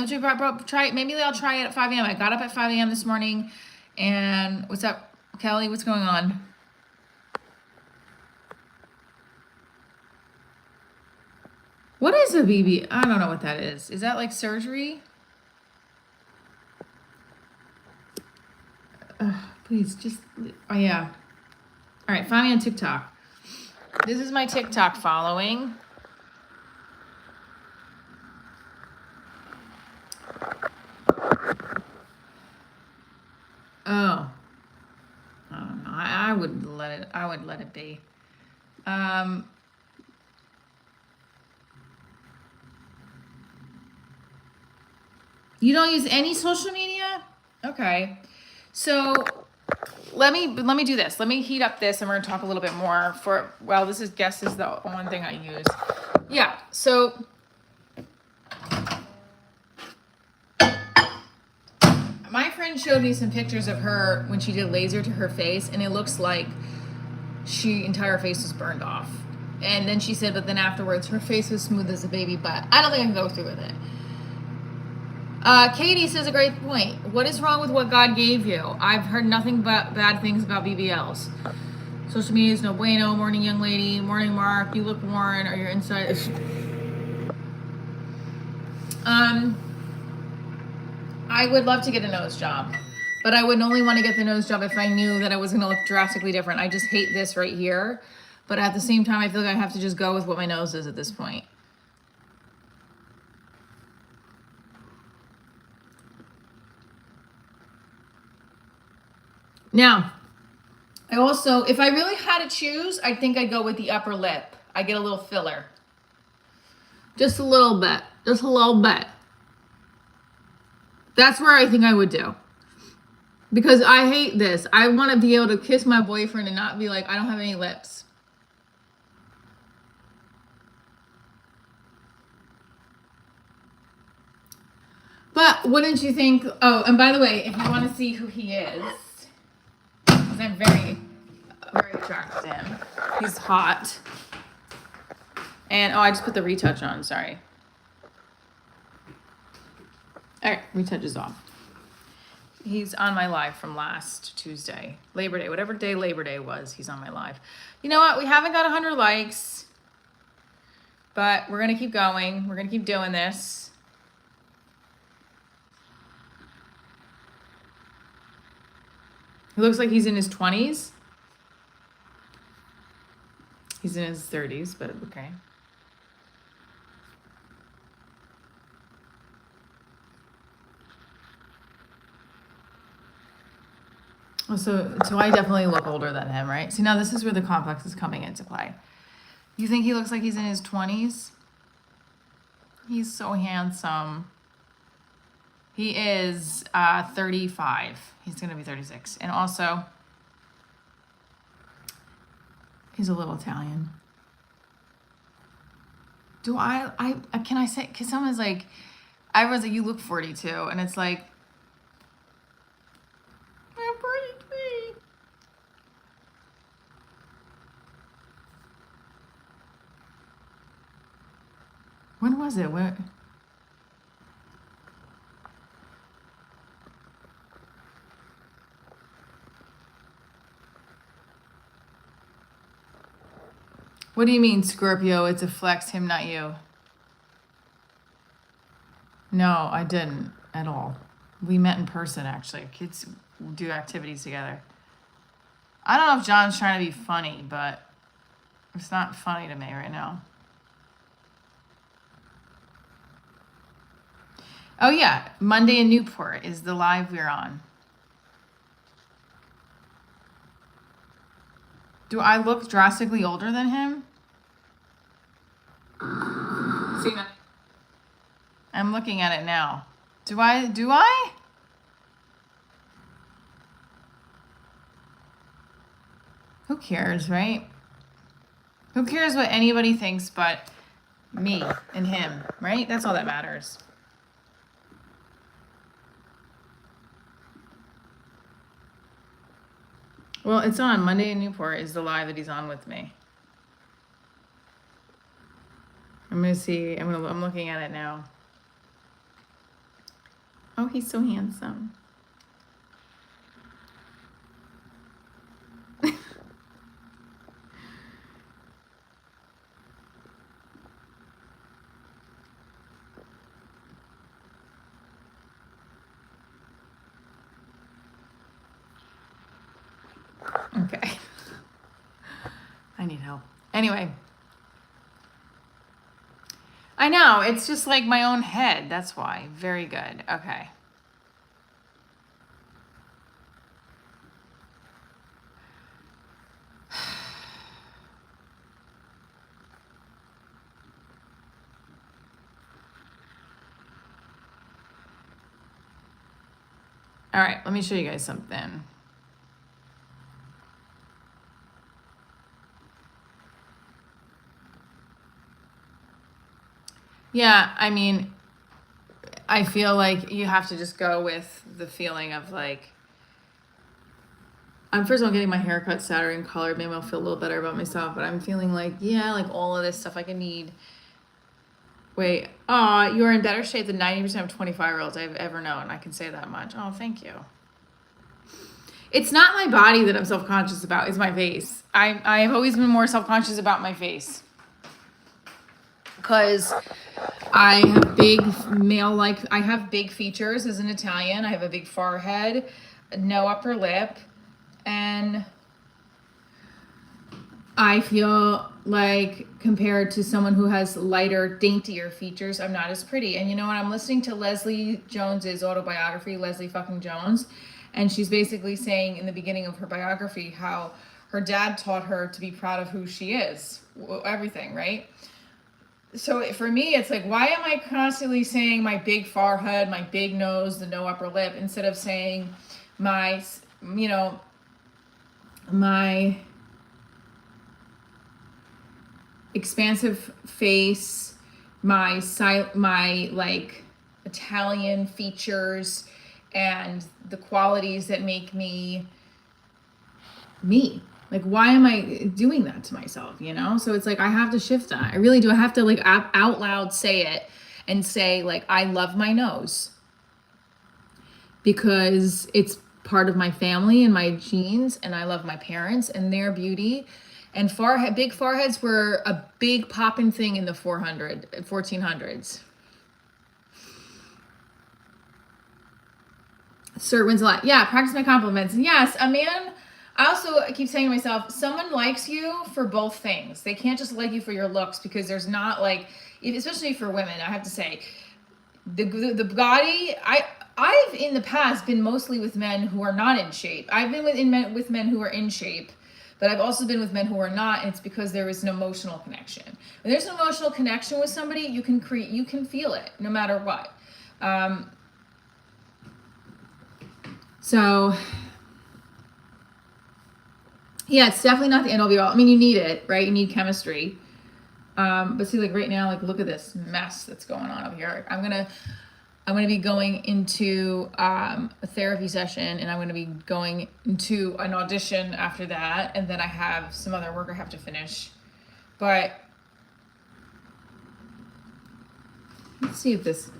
maybe I'll try it at 5 a.m. I got up at 5 a.m. this morning, and what's up, Kelly? What's going on? What is a BB? I don't know what that is. Is that like surgery? Please, oh yeah. All right, find me on TikTok. This is my TikTok following. Oh. I don't know. I would let it be. You don't use any social media? Okay. So let me do this. Let me heat up this, and we're gonna talk a little bit more this is the one thing I use. Yeah, so my friend showed me some pictures of her when she did laser to her face, and it looks like entire face was burned off. And then she said, but then afterwards her face was smooth as a baby butt. I don't think I can go through with it. Katie says a great point. What is wrong with what God gave you? I've heard nothing but bad things about BBLs. Social media is no bueno. Morning, young lady. Morning, Mark. You look worn, or your inside. I would love to get a nose job, but I would only want to get the nose job if I knew that I was going to look drastically different. I just hate this right here, but at the same time, I feel like I have to just go with what my nose is at this point. Now, I also, if I really had to choose, I think I'd go with the upper lip. I get a little filler. Just a little bit. Just a little bit. That's where I think I would do. Because I hate this. I want to be able to kiss my boyfriend and not be like, I don't have any lips. But wouldn't you think? Oh, and by the way, if you want to see who he is, because I'm very attracted to him. He's hot. And I just put the retouch on. Sorry. All right, retouch is off. He's on my live from last Tuesday, Labor Day, whatever day Labor Day was. He's on my live. You know what? We haven't got 100 likes, but we're gonna keep going. We're gonna keep doing this. He looks like he's in his 20s. He's in his 30s, but okay. So I definitely look older than him, right? See, now this is where the complex is coming into play. You think he looks like he's in his 20s? He's so handsome. He is 35. He's going to be 36. And also, he's a little Italian. Can I say, because someone's like, everyone's like, you look 42. And it's like, I'm 43. When was it? What do you mean, Scorpio? It's a flex, him, not you. No, I didn't at all. We met in person, actually. Kids do activities together. I don't know if John's trying to be funny, but it's not funny to me right now. Oh, yeah. Monday in Newport is the live we're on. Do I look drastically older than him? See that? I'm looking at it now. Do I? Who cares, right? Who cares what anybody thinks but me and him, right? That's all that matters. Well, it's on. Monday in Newport is the live that he's on with me. I'm gonna see. I'm looking at it now. Oh, he's so handsome. Okay. I need help. Anyway. I know, it's just like my own head. That's why. Very good. Okay. All right, let me show you guys something. Yeah, I mean, I feel like you have to just go with the feeling of like, I'm first of all getting my hair cut Saturday and colored. Maybe I'll feel a little better about myself, but I'm feeling like, yeah, like all of this stuff I can need. Wait, you are in better shape than 90% of 25-year-olds I've ever known. I can say that much. Oh, thank you. It's not my body that I'm self-conscious about, it's my face. I've always been more self-conscious about my face. Because I have I have big features as an Italian. I have a big forehead, no upper lip, and I feel like compared to someone who has lighter, daintier features, I'm not as pretty. And you know what? I'm listening to Leslie Jones's autobiography, Leslie fucking Jones, and she's basically saying in the beginning of her biography how her dad taught her to be proud of who she is, everything, right? So for me, it's like, why am I constantly saying my big forehead, my big nose, the no upper lip, instead of saying my, my expansive face, my like Italian features and the qualities that make me me. Like, why am I doing that to myself, you know? So it's like, I have to shift that. I really do. I have to like out loud say it and say like, I love my nose because it's part of my family and my genes, and I love my parents and their beauty. And big foreheads were a big poppin' thing in the 1400s. Sir wins a lot. Yeah, practice my compliments. And yes, a man, I also keep saying to myself, someone likes you for both things. They can't just like you for your looks, because there's not like, especially for women, I have to say, the body, I've in the past been mostly with men who are not in shape. I've been with men who are in shape, but I've also been with men who are not, and it's because there is an emotional connection. When there's an emotional connection with somebody, you can feel it no matter what. So yeah, it's definitely not the end all be all. I mean, you need it, right? You need chemistry. But see, like right now, like look at this mess that's going on over here. I'm gonna be going into a therapy session, and I'm gonna be going into an audition after that, and then I have some other work I have to finish. But let's see if this.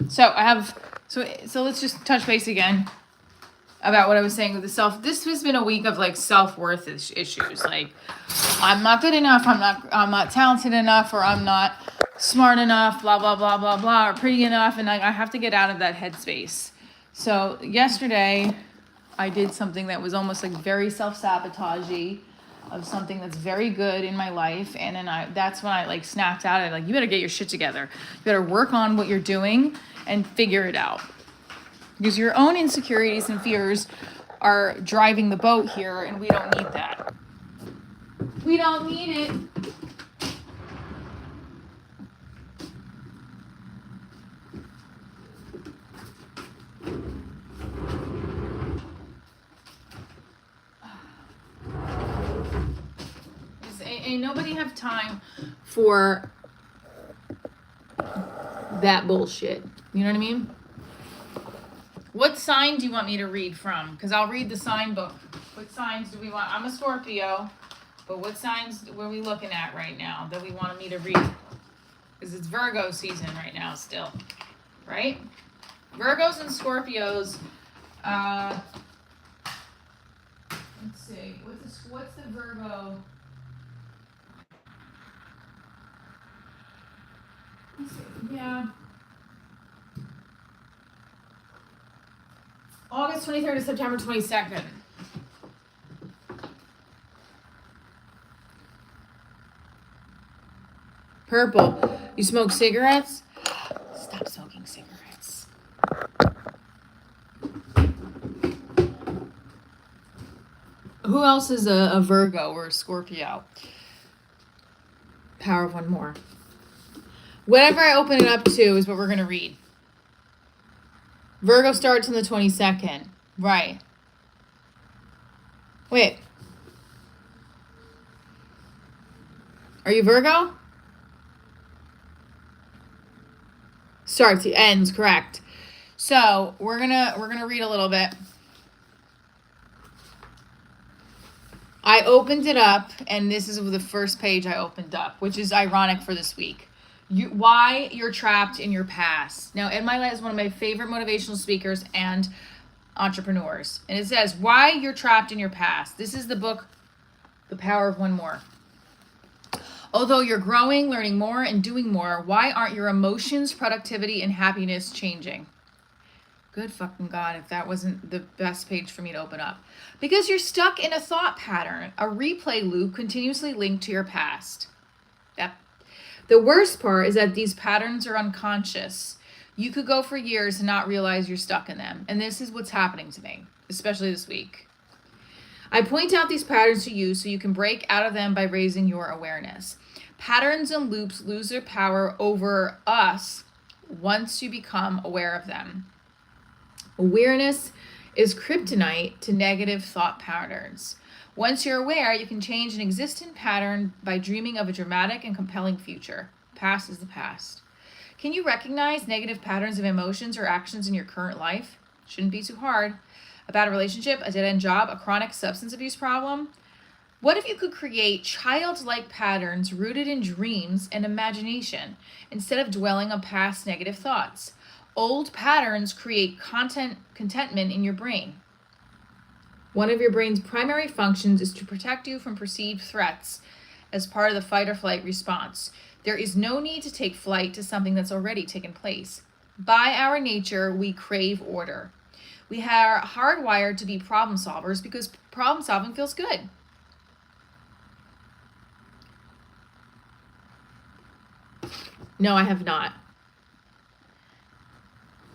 So let's just touch base again about what I was saying with the self. This has been a week of like self-worth issues. Like, I'm not good enough. I'm not talented enough, or I'm not smart enough, blah, blah, blah, blah, blah, or pretty enough. And I have to get out of that headspace. So yesterday I did something that was almost like very self-sabotagey of something that's very good in my life. And then that's when I like snapped out. I like, you better get your shit together. You better work on what you're doing and figure it out. Because your own insecurities and fears are driving the boat here, and we don't need that. We don't need it. Ain't nobody have time for that bullshit. You know what I mean? What sign do you want me to read from? Because I'll read the sign book. What signs do we want? I'm a Scorpio, but what signs were we looking at right now that we wanted me to read? Because it's Virgo season right now still, right? Virgos and Scorpios. Let's see. What's the Virgo? Let's see. Yeah. August 23rd to September 22nd. Purple. You smoke cigarettes? Stop smoking cigarettes. Who else is a Virgo or a Scorpio? Power of one more. Whatever I open it up to is what we're going to read. Virgo starts on the 22nd. Right. Wait. Are you Virgo? Starts, ends, correct. So we're gonna read a little bit. I opened it up, and this is the first page I opened up, which is ironic for this week. Why you're trapped in your past. Now, Ed Milet is one of my favorite motivational speakers and entrepreneurs. And it says, why you're trapped in your past. This is the book, The Power of One More. Although you're growing, learning more, and doing more, why aren't your emotions, productivity, and happiness changing? Good fucking God, if that wasn't the best page for me to open up. Because you're stuck in a thought pattern, a replay loop continuously linked to your past. Yep. The worst part is that these patterns are unconscious. You could go for years and not realize you're stuck in them. And this is what's happening to me, especially this week. I point out these patterns to you so you can break out of them by raising your awareness. Patterns and loops lose their power over us once you become aware of them. Awareness is kryptonite to negative thought patterns. Once you're aware, you can change an existing pattern by dreaming of a dramatic and compelling future. Past is the past. Can you recognize negative patterns of emotions or actions in your current life? Shouldn't be too hard. A bad relationship, a dead-end job, a chronic substance abuse problem? What if you could create childlike patterns rooted in dreams and imagination instead of dwelling on past negative thoughts? Old patterns create contentment in your brain. One of your brain's primary functions is to protect you from perceived threats as part of the fight or flight response. There is no need to take flight to something that's already taken place. By our nature, we crave order. We are hardwired to be problem solvers because problem solving feels good. No, I have not.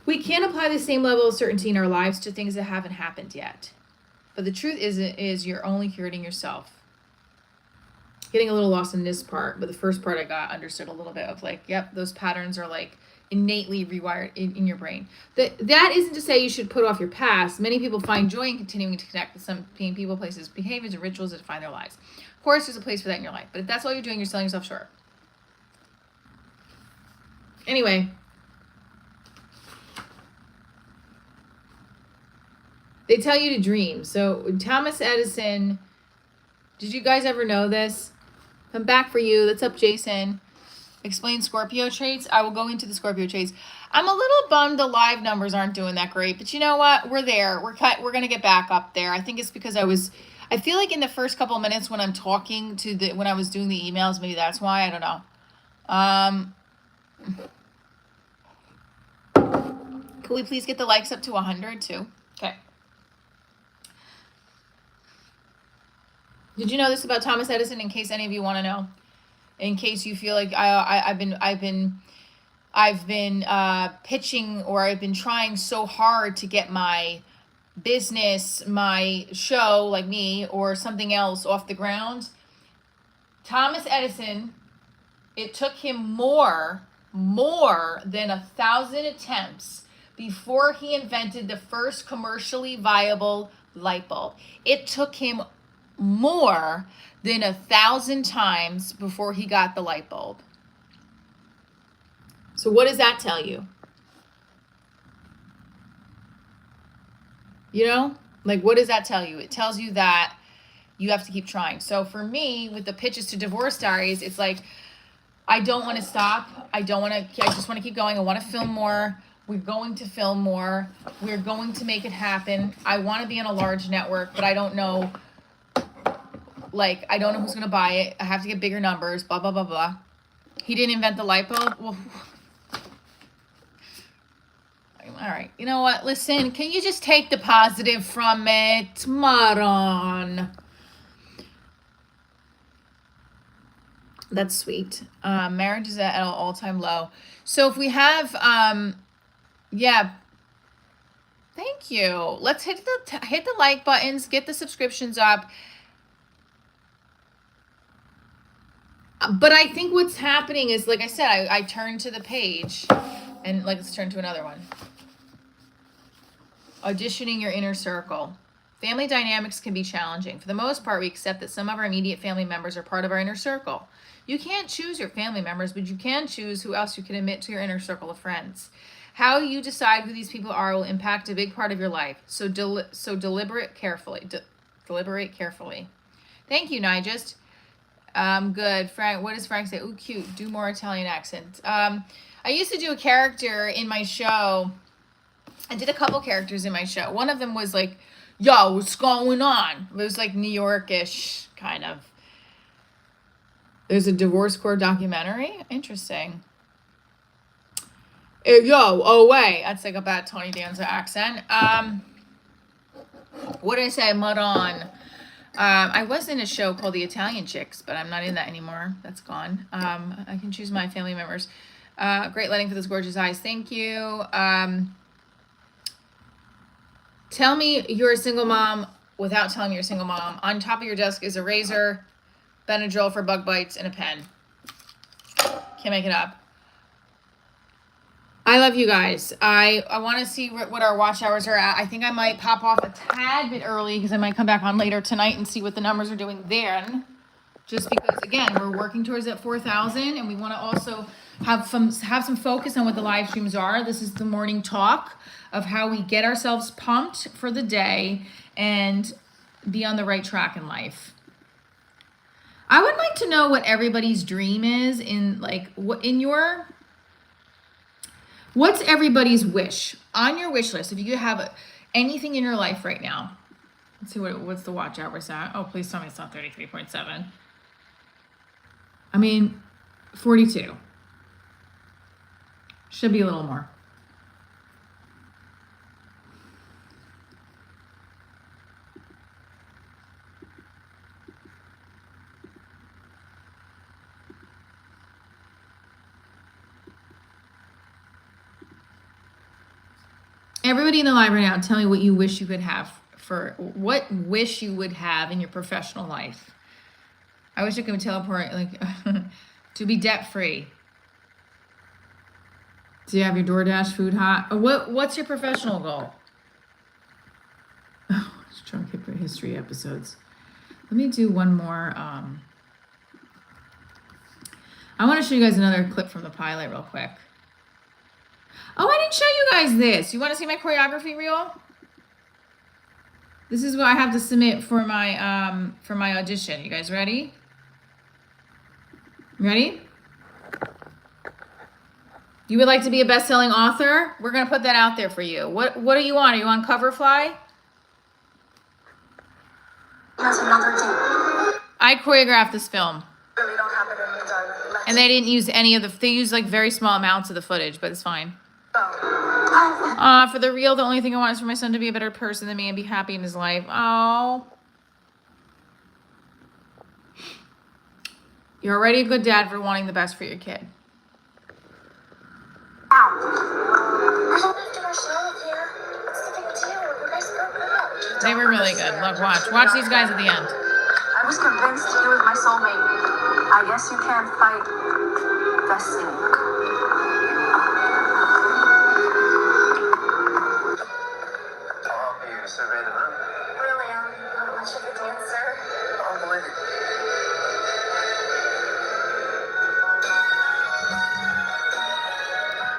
We can't apply the same level of certainty in our lives to things that haven't happened yet. But the truth is you're only hurting yourself. Getting a little lost in this part, but the first part I got understood a little bit of like, yep, those patterns are like innately rewired in your brain. That isn't to say you should put off your past. Many people find joy in continuing to connect with some people, places, behaviors, and rituals that define their lives. Of course, there's a place for that in your life, but if that's all you're doing, you're selling yourself short. Anyway, they tell you to dream. So Thomas Edison, did you guys ever know this? I'm back for you. That's up, Jason. Explain Scorpio traits. I will go into the Scorpio traits. I'm a little bummed the live numbers aren't doing that great, but you know what? We're there. We're going to get back up there. I think it's because I feel like in the first couple of minutes when I'm talking when I was doing the emails, maybe that's why. I don't know. Can we please get the likes up to 100 too? Okay. Did you know this about Thomas Edison? In case any of you want to know, in case you feel like I've been pitching, or I've been trying so hard to get my business, my show, like me, or something else off the ground. Thomas Edison, it took him more than 1,000 attempts before he invented the first commercially viable light bulb. It took him more than 1,000 times before he got the light bulb. So what does that tell you? You know, like, what does that tell you? It tells you that you have to keep trying. So for me, with the pitches to Divorce Diaries, it's like, I don't want to stop. I just want to keep going. I want to film more. We're going to film more. We're going to make it happen. I want to be on a large network, but I don't know. Like, I don't know who's going to buy it. I have to get bigger numbers, blah, blah, blah, blah. He didn't invent the light bulb? Well, all right. You know what? Listen, can you just take the positive from it? Maron. That's sweet. Marriage is at an all-time low. So if we have, yeah. Thank you. Let's hit the like buttons, get the subscriptions up. But I think what's happening is, like I said, I turned to the page, and let's turn to another one. Auditioning your inner circle. Family dynamics can be challenging. For the most part, we accept that some of our immediate family members are part of our inner circle. You can't choose your family members, but you can choose who else you can admit to your inner circle of friends. How you decide who these people are will impact a big part of your life. So deliberate carefully. Deliberate carefully. Thank you, Nigist. Good. Frank, what does Frank say? Ooh, cute. Do more Italian accent. I used to do a character in my show. I did a couple characters in my show. One of them was like, yo, what's going on? It was like New York-ish, kind of. There's a divorce court documentary. Interesting. Hey, yo, oh wait. That's like a bad Tony Danza accent. What did I say? Maron. I was in a show called The Italian Chicks, but I'm not in that anymore. That's gone. I can choose my family members. Great lighting for those gorgeous eyes. Thank you. Tell me you're a single mom without telling me you're a single mom. On top of your desk is a razor, Benadryl for bug bites, and a pen. Can't make it up. I love you guys. I want to see what our watch hours are at. I think I might pop off a tad bit early because I might come back on later tonight and see what the numbers are doing then. Just because, again, we're working towards that 4,000, and we want to also have some focus on what the live streams are. This is the morning talk of how we get ourselves pumped for the day and be on the right track in life. I would like to know what everybody's dream is in what's everybody's wish on your wish list. If you have anything in your life right now, let's see what's the watch hours at. Oh, please tell me it's not 33.7. I mean, 42. Should be a little more. Everybody in the live right now, tell me what you wish you could have what wish you would have in your professional life. I wish I could teleport, like, to be debt free. Do you have your DoorDash food hot? What's your professional goal? Oh, just trying to keep the history episodes. Let me do one more. I want to show you guys another clip from the pilot real quick. Oh, I didn't show you guys this. You want to see my choreography reel? This is what I have to submit for my audition. You guys ready? Ready? You would like to be a best-selling author? We're gonna put that out there for you. What do you want? Are you on Coverfly? Here's another thing. I choreographed this film. Really don't have it in the dark. And they didn't use any of they used like very small amounts of the footage, but it's fine. For the real, the only thing I want is for my son to be a better person than me and be happy in his life. Oh. You're already a good dad for wanting the best for your kid. They were really good. Look, watch these guys at the end. I was convinced he was my soulmate. I guess you can't fight destiny. You surveyed the room? Really, I'm not much of a dancer. I don't believe it.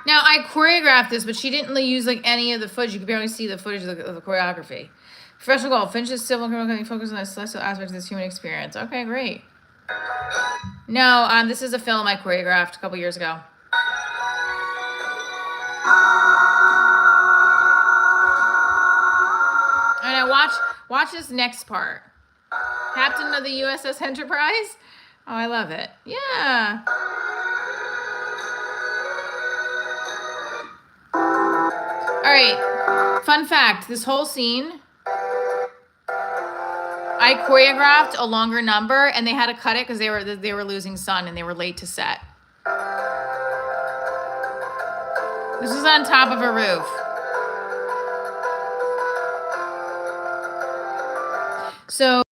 Now, I choreographed this, but she didn't use like any of the footage. You could barely see the footage of the choreography. Professional goal, finish this civil criminal, focus on the celestial aspects of this human experience. Okay, great. No, this is a film I choreographed a couple years ago. And I watch this next part. Captain of the USS Enterprise. Oh, I love it. Yeah. All right. Fun fact: this whole scene, I choreographed a longer number, and they had to cut it because they were losing sun and they were late to set. This is on top of a roof. So.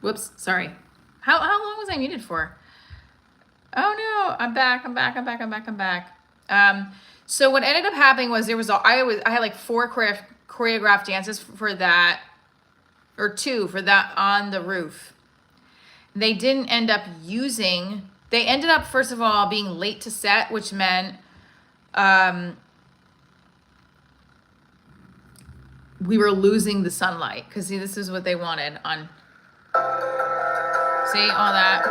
Whoops, sorry. How long was I muted for? Oh no, I'm back. So what ended up happening was I had like 4 choreographed dances for that, or 2 for that on the roof. They didn't end up using, they ended up first of all being late to set, which meant we were losing the sunlight, because see, this is what they wanted on. See all that?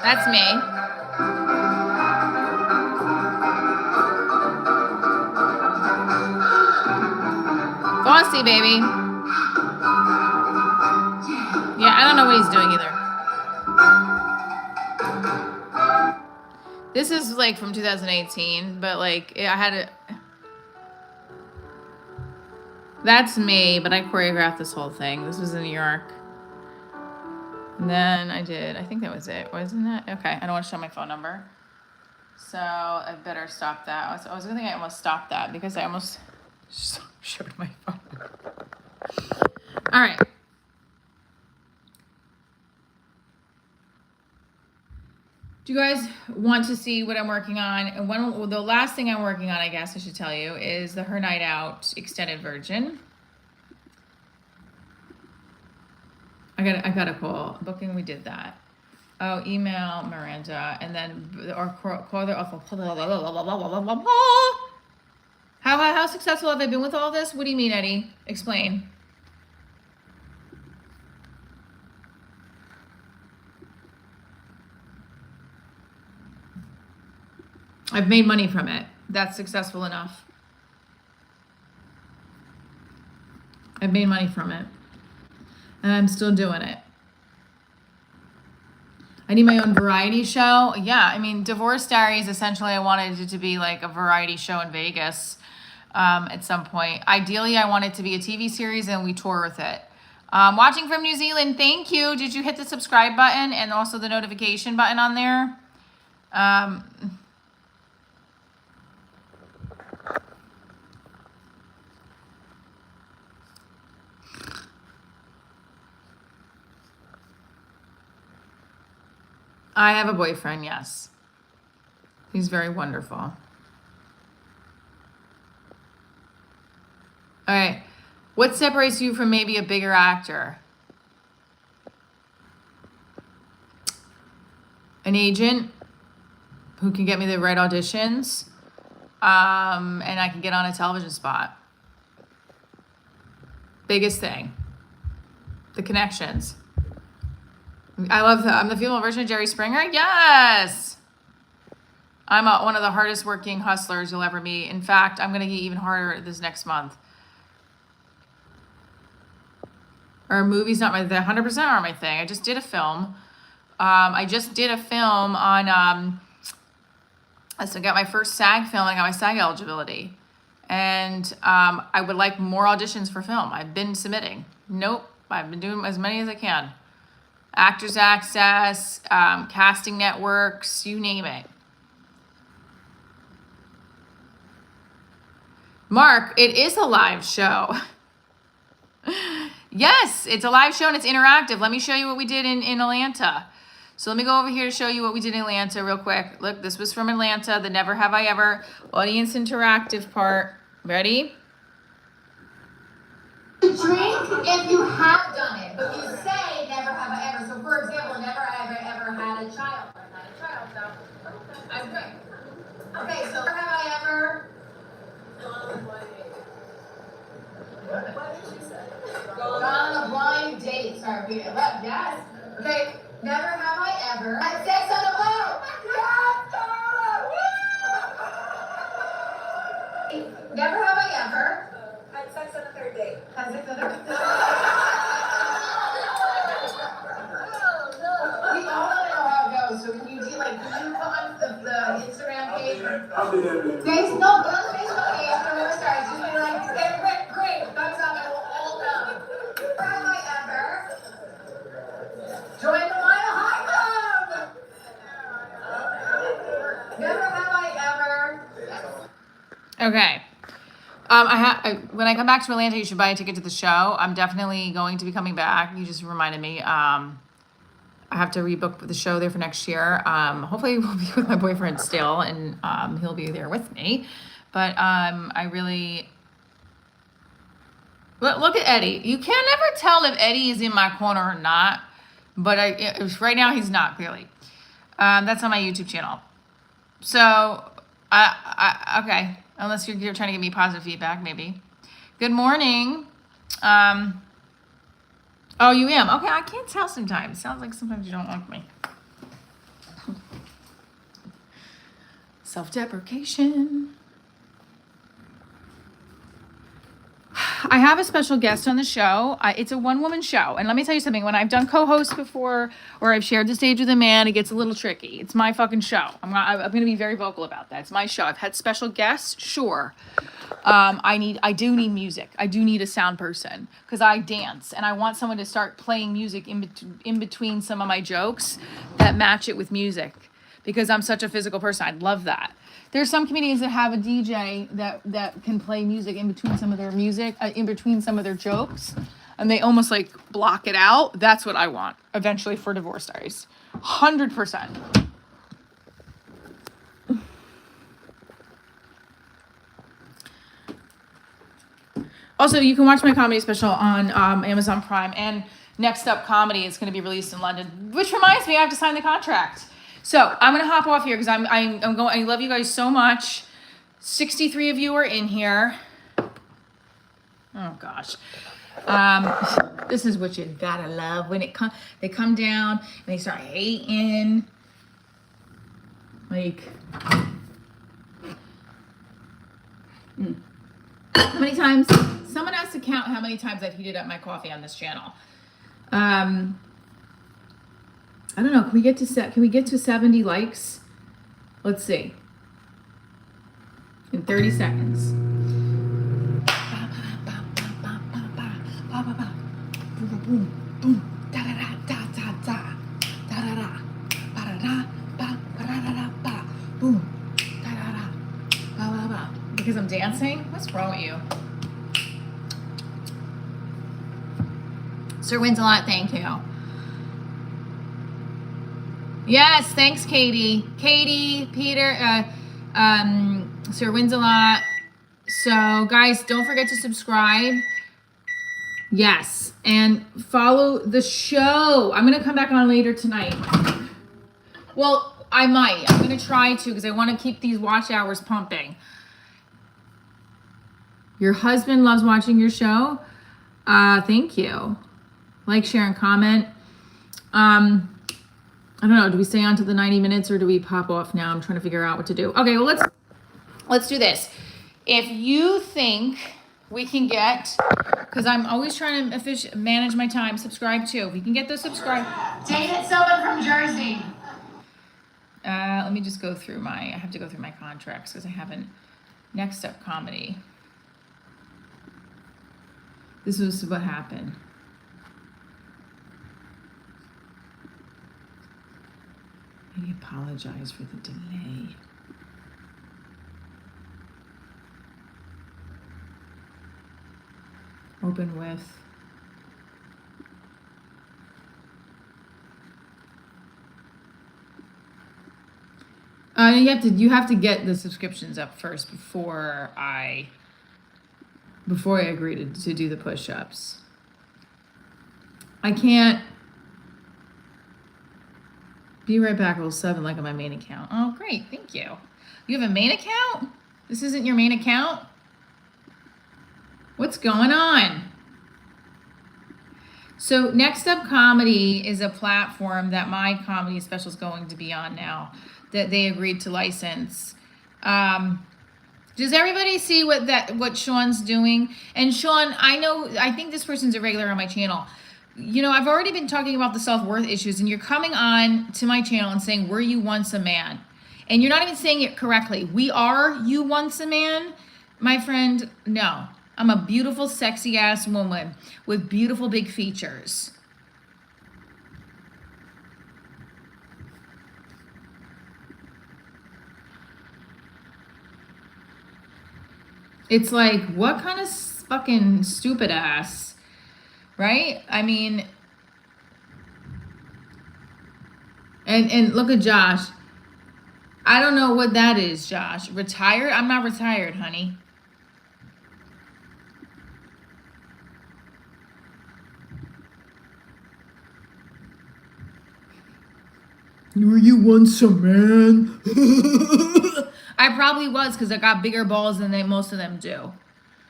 That's me. Bossy, baby. Yeah, I don't know what he's doing either. This is like from 2018, but like I had That's me, but I choreographed this whole thing. This was in New York. And then I think that was it, wasn't it? Okay, I don't want to show my phone number. So I better stop that. I was gonna think I almost stopped that because I almost showed my phone. All right. Do you guys want to see what I'm working on? And the last thing I'm working on, I guess I should tell you, is the Her Night Out extended version. I got a call. Booking, we did that. Oh, email Miranda, and then how successful have I been with all this? What do you mean, Eddie? Explain. I've made money from it. That's successful enough. I've made money from it. And I'm still doing it. I need my own variety show. Yeah, I mean, Divorce Diaries, essentially, I wanted it to be like a variety show in Vegas at some point. Ideally, I want it to be a TV series and we tour with it. Watching from New Zealand, thank you. Did you hit the subscribe button and also the notification button on there? I have a boyfriend, yes. He's very wonderful. All right. What separates you from maybe a bigger actor? An agent who can get me the right auditions, and I can get on a television spot. Biggest thing. The connections. I'm the female version of Jerry Springer. Yes. I'm one of the hardest working hustlers you'll ever meet. In fact, I'm going to get even harder this next month. Or movies not my 100% aren't my thing. I just did a film. On so I got my first SAG film. I got my SAG eligibility. And I would like more auditions for film. I've been submitting. Nope. I've been doing as many as I can. Actors Access, casting networks, you name it. Mark, it is a live show. Yes, it's a live show and it's interactive. Let me show you what we did in Atlanta. So let me go over here to show you what we did in Atlanta real quick. Look, this was from Atlanta, the Never Have I Ever audience interactive part. Ready? Drink if you have done it, but you say never have I ever. So for example, never have I ever had a child. I've had a child, so I drink. Okay, so never have I ever gone on a blind date. Sorry, yes. Okay, never have I ever had sex on a boat. Yes, never have I ever Had sex on the third date. had sex on a third date. We all don't know how it goes, so can you do can you put on the Instagram page? I'll be there. No, go on the Facebook page, Divorce Diaries, just be like, hey, great, thumbs up, and we'll all know. Never have I ever joined the Mile High Club. Never have I ever. Okay. When I come back to Atlanta, you should buy a ticket to the show. I'm definitely going to be coming back. You just reminded me. I have to rebook the show there for next year. Hopefully we'll be with my boyfriend still, and he'll be there with me. But I really look at Eddie. You can never tell if Eddie is in my corner or not. But right now he's not, clearly. That's on my YouTube channel. So okay. Unless you're trying to give me positive feedback, maybe. Good morning. Oh, you am? Okay, I can't tell sometimes. Sounds like sometimes you don't like me. Self-deprecation. I have a special guest on the show. It's a one-woman show. And let me tell you something. When I've done co-hosts before or I've shared the stage with a man, it gets a little tricky. It's my fucking show. I'm going to be very vocal about that. It's my show. I've had special guests, sure. I do need music. I do need a sound person because I dance and I want someone to start playing music in between some of my jokes that match it with music because I'm such a physical person. I'd love that. There's some comedians that have a DJ that can play music in between some of their music, in between some of their jokes, and they almost like block it out. That's what I want eventually for Divorce Diaries. 100%. Also, you can watch my comedy special on Amazon Prime, and Next Up Comedy is going to be released in London, which reminds me I have to sign the contract. So I'm going to hop off here because I'm going. I love you guys so much. 63 of you are in here. Oh gosh. This is what you gotta love when they come down and they start hating. Like, how many times? Someone has to count how many times I've heated up my coffee on this channel. I don't know. Can we get to 70 likes? Let's see. In 30 seconds. Because I'm dancing? What's wrong with you? Sir Wins-A-Lot, thank you. Yes, thanks, Katie. Katie, Peter, Sir Wins-A-Lot. So, guys, don't forget to subscribe. Yes, and follow the show. I'm going to come back on later tonight. Well, I might. I'm going to try to because I want to keep these watch hours pumping. Your husband loves watching your show. Thank you. Like, share, and comment. I don't know. Do we stay on to the 90 minutes or do we pop off now? I'm trying to figure out what to do. Okay, well, let's do this. If you think we can get, because I'm always trying to manage my time, subscribe too. If we can get those subscribe. Dated someone from Jersey. Let me just go through I have to go through my contracts because I haven't. Next Up Comedy. This was what happened. I apologize for the delay. Open with. You have to get the subscriptions up first before I agree to do the push-ups. I can't. Be right back. Roll 7 like on my main account. Oh, great. Thank you. You have a main account? This isn't your main account? What's going on? So Next Up Comedy is a platform that my comedy special is going to be on now that they agreed to license. Does everybody see what Sean's doing? And Sean, I think this person's a regular on my channel. You know, I've already been talking about the self-worth issues and you're coming on to my channel and saying, were you once a man? And you're not even saying it correctly. We are you once a man? My friend, no. I'm a beautiful, sexy ass woman with beautiful big features. It's like, what kind of fucking stupid ass, right? I mean, and look at Josh. I don't know what that is, Josh. Retired? I'm not retired, honey. Were you once a man? I probably was because I got bigger balls than most of them do.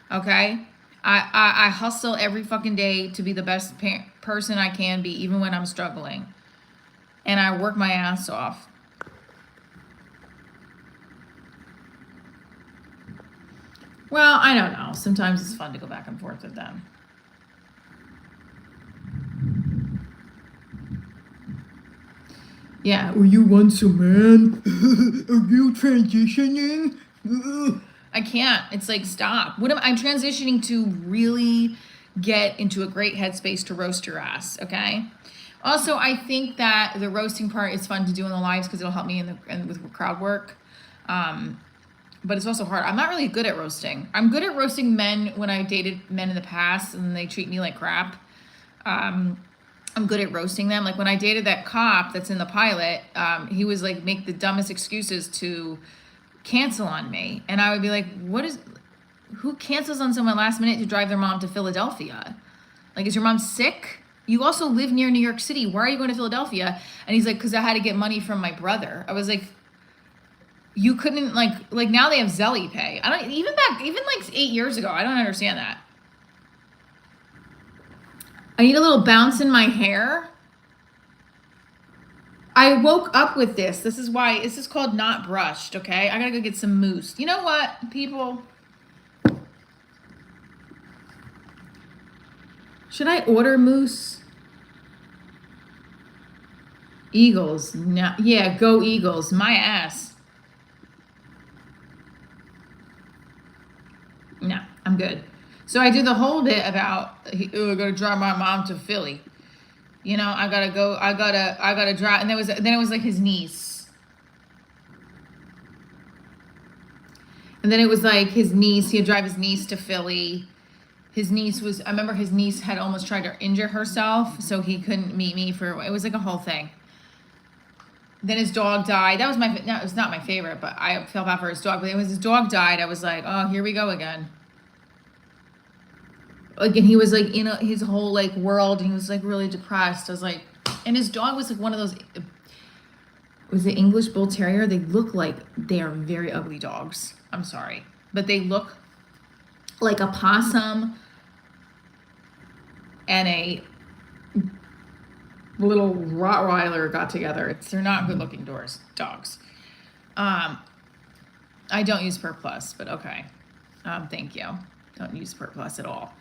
Okay? I hustle every fucking day to be the best person I can be, even when I'm struggling. And I work my ass off. Well, I don't know. Sometimes it's fun to go back and forth with them. Yeah, or you want some man? Are you transitioning? I can't. It's like, stop. I'm transitioning to really get into a great headspace to roast your ass, okay? Also, I think that the roasting part is fun to do in the lives because it'll help me with crowd work. But it's also hard. I'm not really good at roasting. I'm good at roasting men when I dated men in the past and they treat me like crap. I'm good at roasting them. Like when I dated that cop that's in the pilot, he was like, make the dumbest excuses to cancel on me. And I would be like, who cancels on someone last minute to drive their mom to Philadelphia? Like, is your mom sick? You also live near New York City. Why are you going to Philadelphia? And he's like, because I had to get money from my brother. I was like, you couldn't like now they have Zelly Pay. I don't even like 8 years ago. I don't understand that. I need a little bounce in my hair. I woke up with this. This is called not brushed, okay? I gotta go get some mousse. You know what, people? Should I order mousse? Eagles. No, yeah, go Eagles. My ass. No, I'm good. So I do the whole bit about, I gotta drive my mom to Philly. You know, I gotta drive. And then it was like his niece. And then it was like his niece, he'd drive his niece to Philly. I remember his niece had almost tried to injure herself, so he couldn't meet me it was like a whole thing. Then his dog died. It was not my favorite, but I felt bad for his dog. But it was his dog died. I was like, oh, here we go again. Like, and he was like in his whole like world, and he was like really depressed. I was like, and his dog was like one of those, was it English Bull Terrier? They look like they are very ugly dogs. I'm sorry, but they look like a possum and a little Rottweiler got together. They're not good looking dogs. I don't use Per Plus, but okay. Thank you. Don't use Per Plus at all.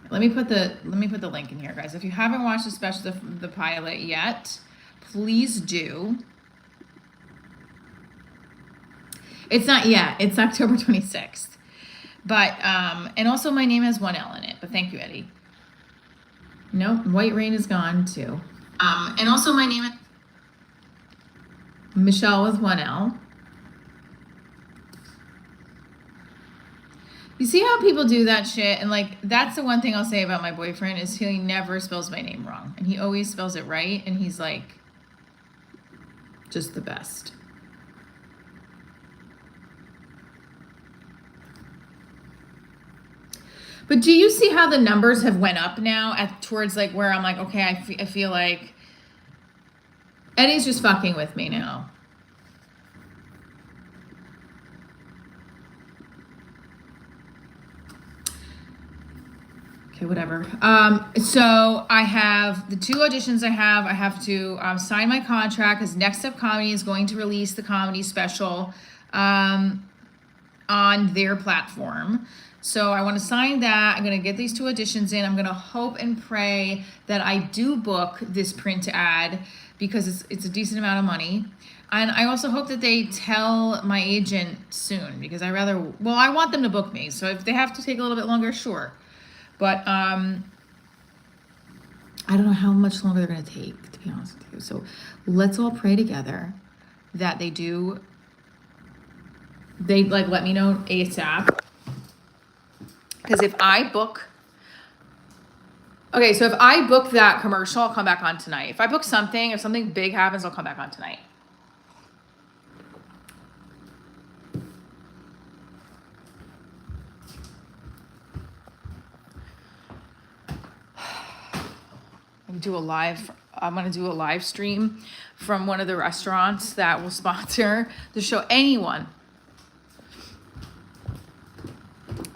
Let me put the link in here, guys. If you haven't watched the pilot yet, please do. It's not yet. It's October 26th. But and also my name has one L in it. But thank you, Eddie. Nope, White Rain is gone too. And also my name is Michelle with one L. You see how people do that shit? And like, that's the one thing I'll say about my boyfriend is he never spells my name wrong. And he always spells it right. And he's like, just the best. But do you see how the numbers have went up now towards like where I'm like, okay, I feel like Eddie's just fucking with me now. Okay, whatever. So I have the 2 auditions I have to sign my contract because Next Up Comedy is going to release the comedy special on their platform. So I want to sign that. I'm going to get these 2 auditions in. I'm going to hope and pray that I do book this print ad because it's a decent amount of money. And I also hope that they tell my agent soon because I want them to book me. So if they have to take a little bit longer, sure. But I don't know how much longer they're going to take, to be honest with you. So let's all pray together that they like let me know ASAP. Because if I book that commercial, I'll come back on tonight. If I book something, if something big happens, I'll come back on tonight. I'm gonna do a live stream from one of the restaurants that will sponsor the show. Anyone.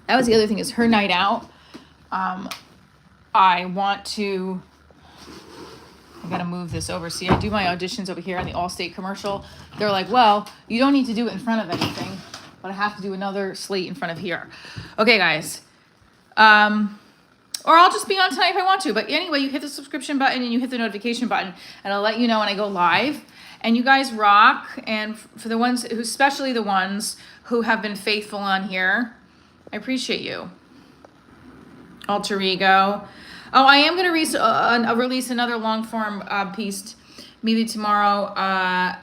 That was the other thing is her night out. I want to I gotta move this over. See, I do my auditions over here on the Allstate commercial. They're like, well, you don't need to do it in front of anything, but I have to do another slate in front of here. Okay, guys. Or I'll just be on tonight if I want to. But anyway, you hit the subscription button and you hit the notification button, and I'll let you know when I go live. And you guys rock. And for the ones who, especially the ones who have been faithful on here, I appreciate you. Alter ego. Oh, I am going to release another long form piece maybe tomorrow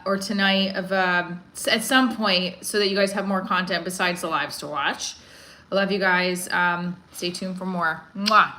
or tonight of at some point, so that you guys have more content besides the lives to watch. I love you guys. Stay tuned for more. Mwah.